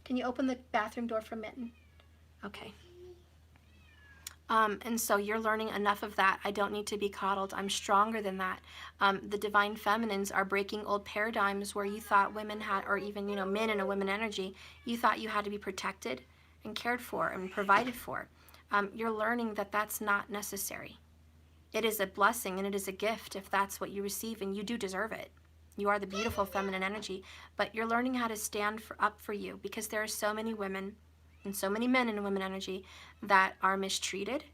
Can you open the bathroom door for Mitten? Okay. And so you're learning enough of that. I don't need to be coddled. I'm stronger than that. The divine feminines are breaking old paradigms where you thought women had, or even, you know, men in a women energy, you thought you had to be protected and cared for and provided for. You're learning that that's not necessary. It is a blessing and it is a gift if that's what you receive, and you do deserve it. You are the beautiful feminine energy, but you're learning how to stand up for you, because there are so many women and so many men in women energy that are mistreated,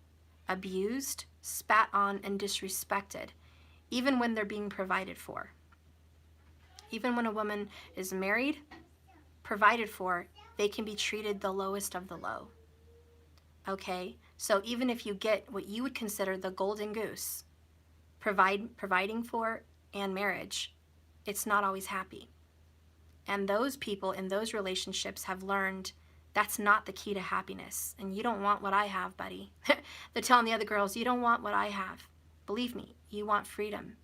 abused, spat on, and disrespected, even when they're being provided for. Even when a woman is married, provided for, they can be treated the lowest of the low. Okay? So even if you get what you would consider the golden goose, providing for and marriage, it's not always happy. And those people in those relationships have learned that's not the key to happiness. And you don't want what I have, buddy. They're telling the other girls, you don't want what I have. Believe me, you want freedom.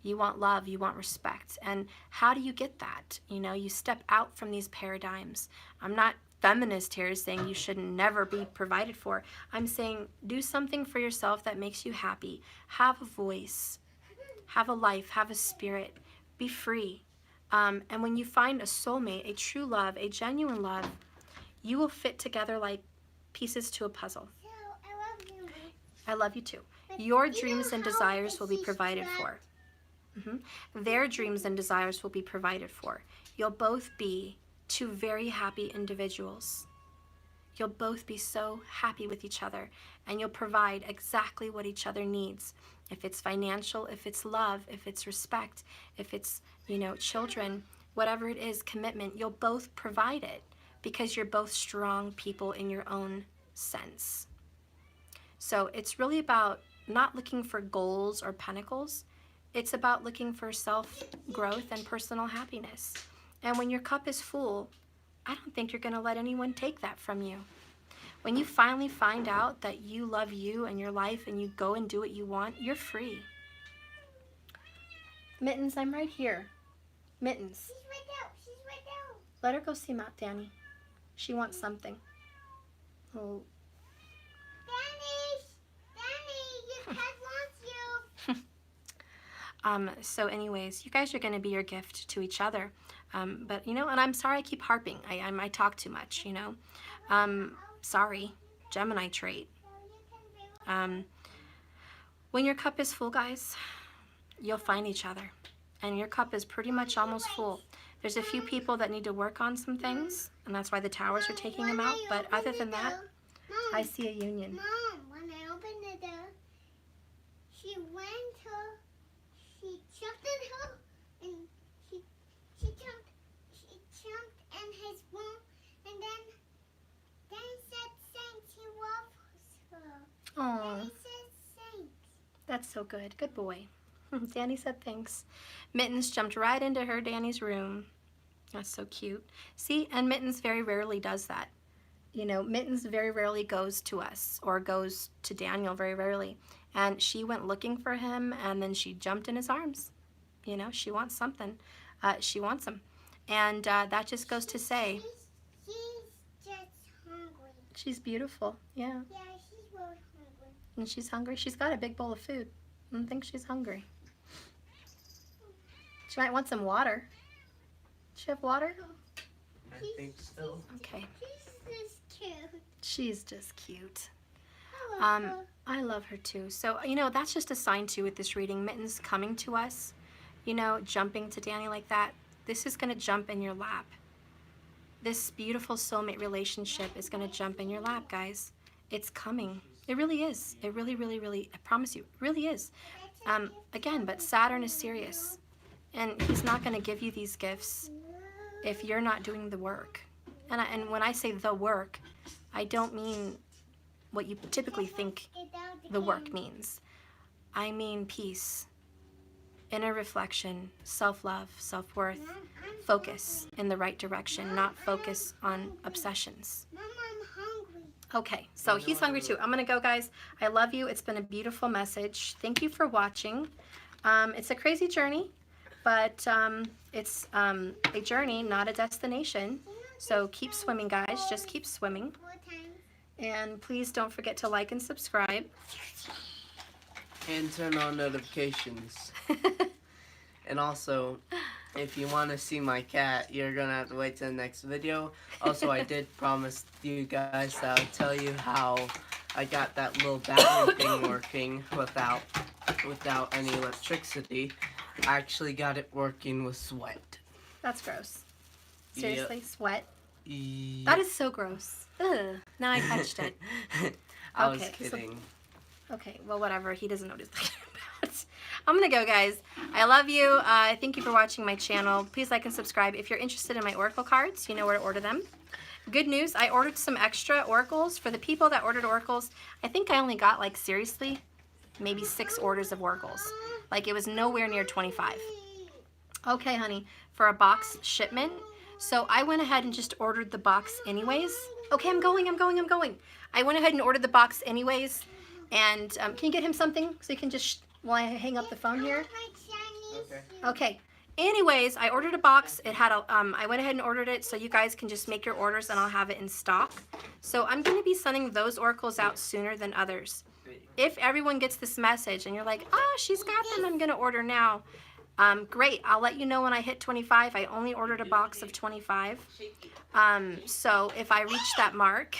You want love. You want respect. And how do you get that? You know, you step out from these paradigms. I'm not feminist here saying you should never be provided for. I'm saying do something for yourself that makes you happy. Have a voice. Have a life. Have a spirit. Be free. And when you find a soulmate, a true love, a genuine love, you will fit together like pieces to a puzzle. So, I love you. I love you too. But Your you dreams know and how desires will be she's provided for. Their dreams and desires will be provided for. You'll both be two very happy individuals. You'll both be so happy with each other, and you'll provide exactly what each other needs. If it's financial, if it's love, if it's respect, if it's, you know, children, whatever it is, commitment, you'll both provide it because you're both strong people in your own sense. So it's really about not looking for goals or pinnacles. It's about looking for self-growth and personal happiness. And when your cup is full, I don't think you're going to let anyone take that from you. When you finally find out that you love you and your life and you go and do what you want, you're free. Mittens, I'm right here. Mittens. She's right there. She's right there. Let her go see Matt, Danny. She wants something. Oh. Danny, your pet wants you. So anyways, you guys are going to be your gift to each other. But, you know, and I'm sorry I keep harping. I talk too much, you know. Sorry. Gemini trait. When your cup is full, guys, you'll find each other. and your cup is pretty much almost full. There's a few people that need to work on some things, and that's why the towers are taking them out, but other than that, I see a union. Mom, when I opened the door, she jumped in her, and she jumped in his room, and then he said thanks, he loves her. Oh, He said thanks. that's so good. Good boy. Danny said thanks. Mittens jumped right into her Danny's room. That's so cute. See, and Mittens very rarely does that. You know, Mittens very rarely goes to us or goes to Daniel, very rarely. And she went looking for him, and then she jumped in his arms. You know, she wants something. She wants him. And that just goes to say, She's just hungry. she's beautiful. Yeah. Yeah, she's really hungry. And she's hungry. She's got a big bowl of food. I think she's hungry. She might want some water. Does she have water? I think so. Okay. She's just cute. She's just cute. I love her. I love her too. So, you know, that's just a sign too with this reading. Mittens coming to us, you know, jumping to Danny like that. This is going to jump in your lap. This beautiful soulmate relationship is going to jump in your lap, guys. It's coming. It really is. It really, really, really, I promise you, it really is. Again, but Saturn is serious. And he's not going to give you these gifts if you're not doing the work. And when I say the work, I don't mean what you typically think the work means. I mean peace, inner reflection, self-love, self-worth, focus in the right direction, not focus on obsessions. Mom, I'm hungry. Okay, so he's hungry too. I'm gonna go, guys. I love you. It's been a beautiful message. Thank you for watching. It's a crazy journey, but it's a journey, not a destination. So keep swimming, guys. Just keep swimming. 4 times. And please don't forget to like and subscribe. And turn on notifications. And also, if you want to see my cat, you're going to have to wait till the next video. Also, I did promise you guys that I'll tell you how I got that little battery thing working without any electricity. I actually got it working with sweat. That's gross. Seriously, Yep. sweat? Yep. That is so gross. Ugh. Now I touched it. I was Okay, so- kidding. Okay, well, whatever. He doesn't know what he's talking about. I'm going to go, guys. I love you. Thank you for watching my channel. Please like and subscribe. If you're interested in my oracle cards, you know where to order them. Good news, I ordered some extra oracles. For the people that ordered oracles, I think I only got, like, seriously, maybe 6 orders of oracles. Like, it was nowhere near 25. Okay, honey, for a box shipment. So I went ahead and just ordered the box anyways. Okay, I'm going. I went ahead and ordered the box anyways. And can you get him something so you can just, while I hang up the phone here? Okay. Okay. Anyways, I ordered a box. It had a, I went ahead and ordered it so you guys can just make your orders and I'll have it in stock. So I'm going to be sending those oracles out sooner than others. If everyone gets this message and you're like, ah, she's got them, I'm going to order now. Great. I'll let you know when I hit 25. I only ordered a box of 25. So if I reach that mark,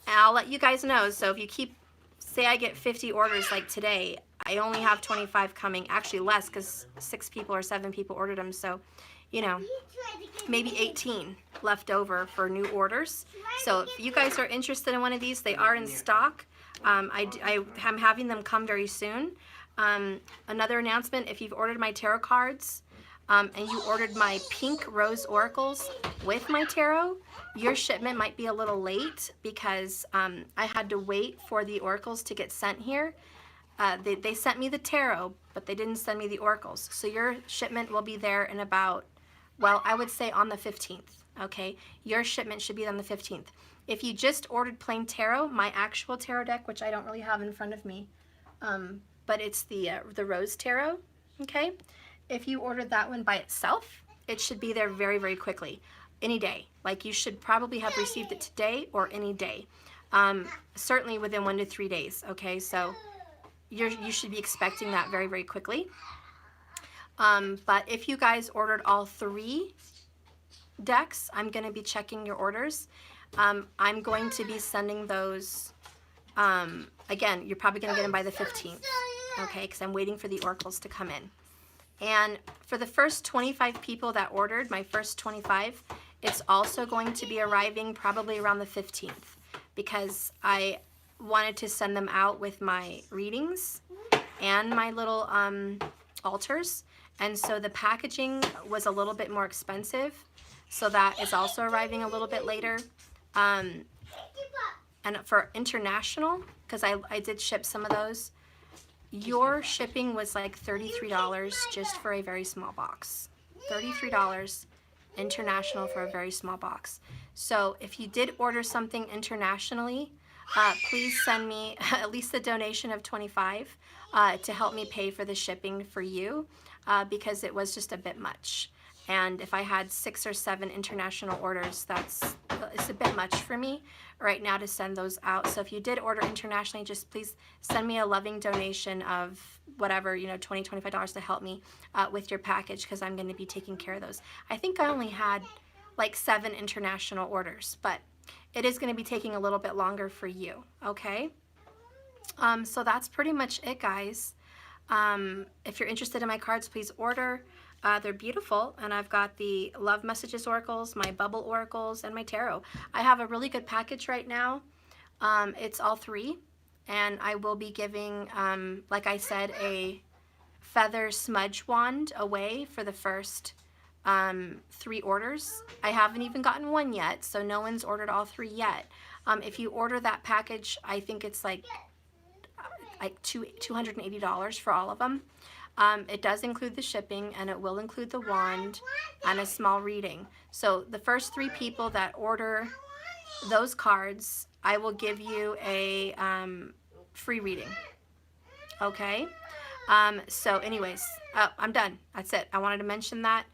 I'll let you guys know. So if you keep, say I get 50 orders like today, I only have 25 coming. Actually less because 6 people or 7 people ordered them. So, you know, maybe 18 left over for new orders. So if you guys are interested in one of these, they are in stock. I'm having them come very soon. Another announcement, if you've ordered my tarot cards and you ordered my pink rose oracles with my tarot, your shipment might be a little late because I had to wait for the oracles to get sent here. They sent me the tarot, but they didn't send me the oracles. So your shipment will be there in about, well, I would say on the 15th, okay? Your shipment should be on the 15th. If you just ordered plain tarot, my actual tarot deck, which I don't really have in front of me, but it's the rose tarot, okay? If you ordered that one by itself, it should be there very, very quickly, any day. Like you should probably have received it today or any day, certainly within 1 to 3 days, okay? So you should be expecting that very, very quickly. But if you guys ordered all 3 decks, I'm going to be checking your orders. I'm going to be sending those, again, you're probably going to get them by the 15th, okay, because I'm waiting for the oracles to come in. And for the first 25 people that ordered, my first 25, it's also going to be arriving probably around the 15th because I wanted to send them out with my readings and my little altars. And so the packaging was a little bit more expensive. So that is also arriving a little bit later. And for international, because I did ship some of those, your shipping was like $33 just for a very small box. $33 international for a very small box. So if you did order something internationally, please send me at least a donation of $25 to help me pay for the shipping for you because it was just a bit much. And if I had 6 or 7 international orders, it's a bit much for me right now to send those out. So if you did order internationally, just please send me a loving donation of whatever, $20, $25 to help me with your package because I'm going to be taking care of those. I think I only had like 7 international orders, but it is going to be taking a little bit longer for you, okay? So that's pretty much it, guys. If you're interested in my cards, please order. They're beautiful, and I've got the Love Messages Oracles, my Bubble Oracles, and my Tarot. I have a really good package right now. It's all 3, and I will be giving, like I said, a feather smudge wand away for the first 3 orders. I haven't even gotten 1 yet, so no one's ordered all 3 yet. If you order that package, I think it's like $280 for all of them. It does include the shipping, and it will include the wand and a small reading. So the first 3 people that order those cards, I will give you a free reading. Okay? So anyways, I'm done. That's it. I wanted to mention that.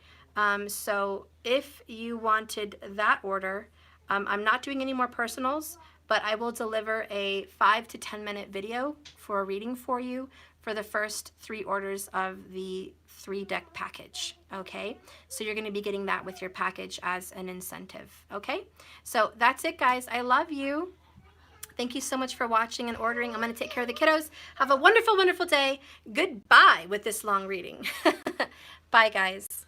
So if you wanted that order, I'm not doing any more personals, but I will deliver a 5 to 10 minute video for a reading for you for the first 3 orders of the 3-deck package, okay? So you're gonna be getting that with your package as an incentive, okay? So that's it, guys. I love you. Thank you so much for watching and ordering. I'm gonna take care of the kiddos. Have a wonderful, wonderful day. Goodbye with this long reading. Bye, guys.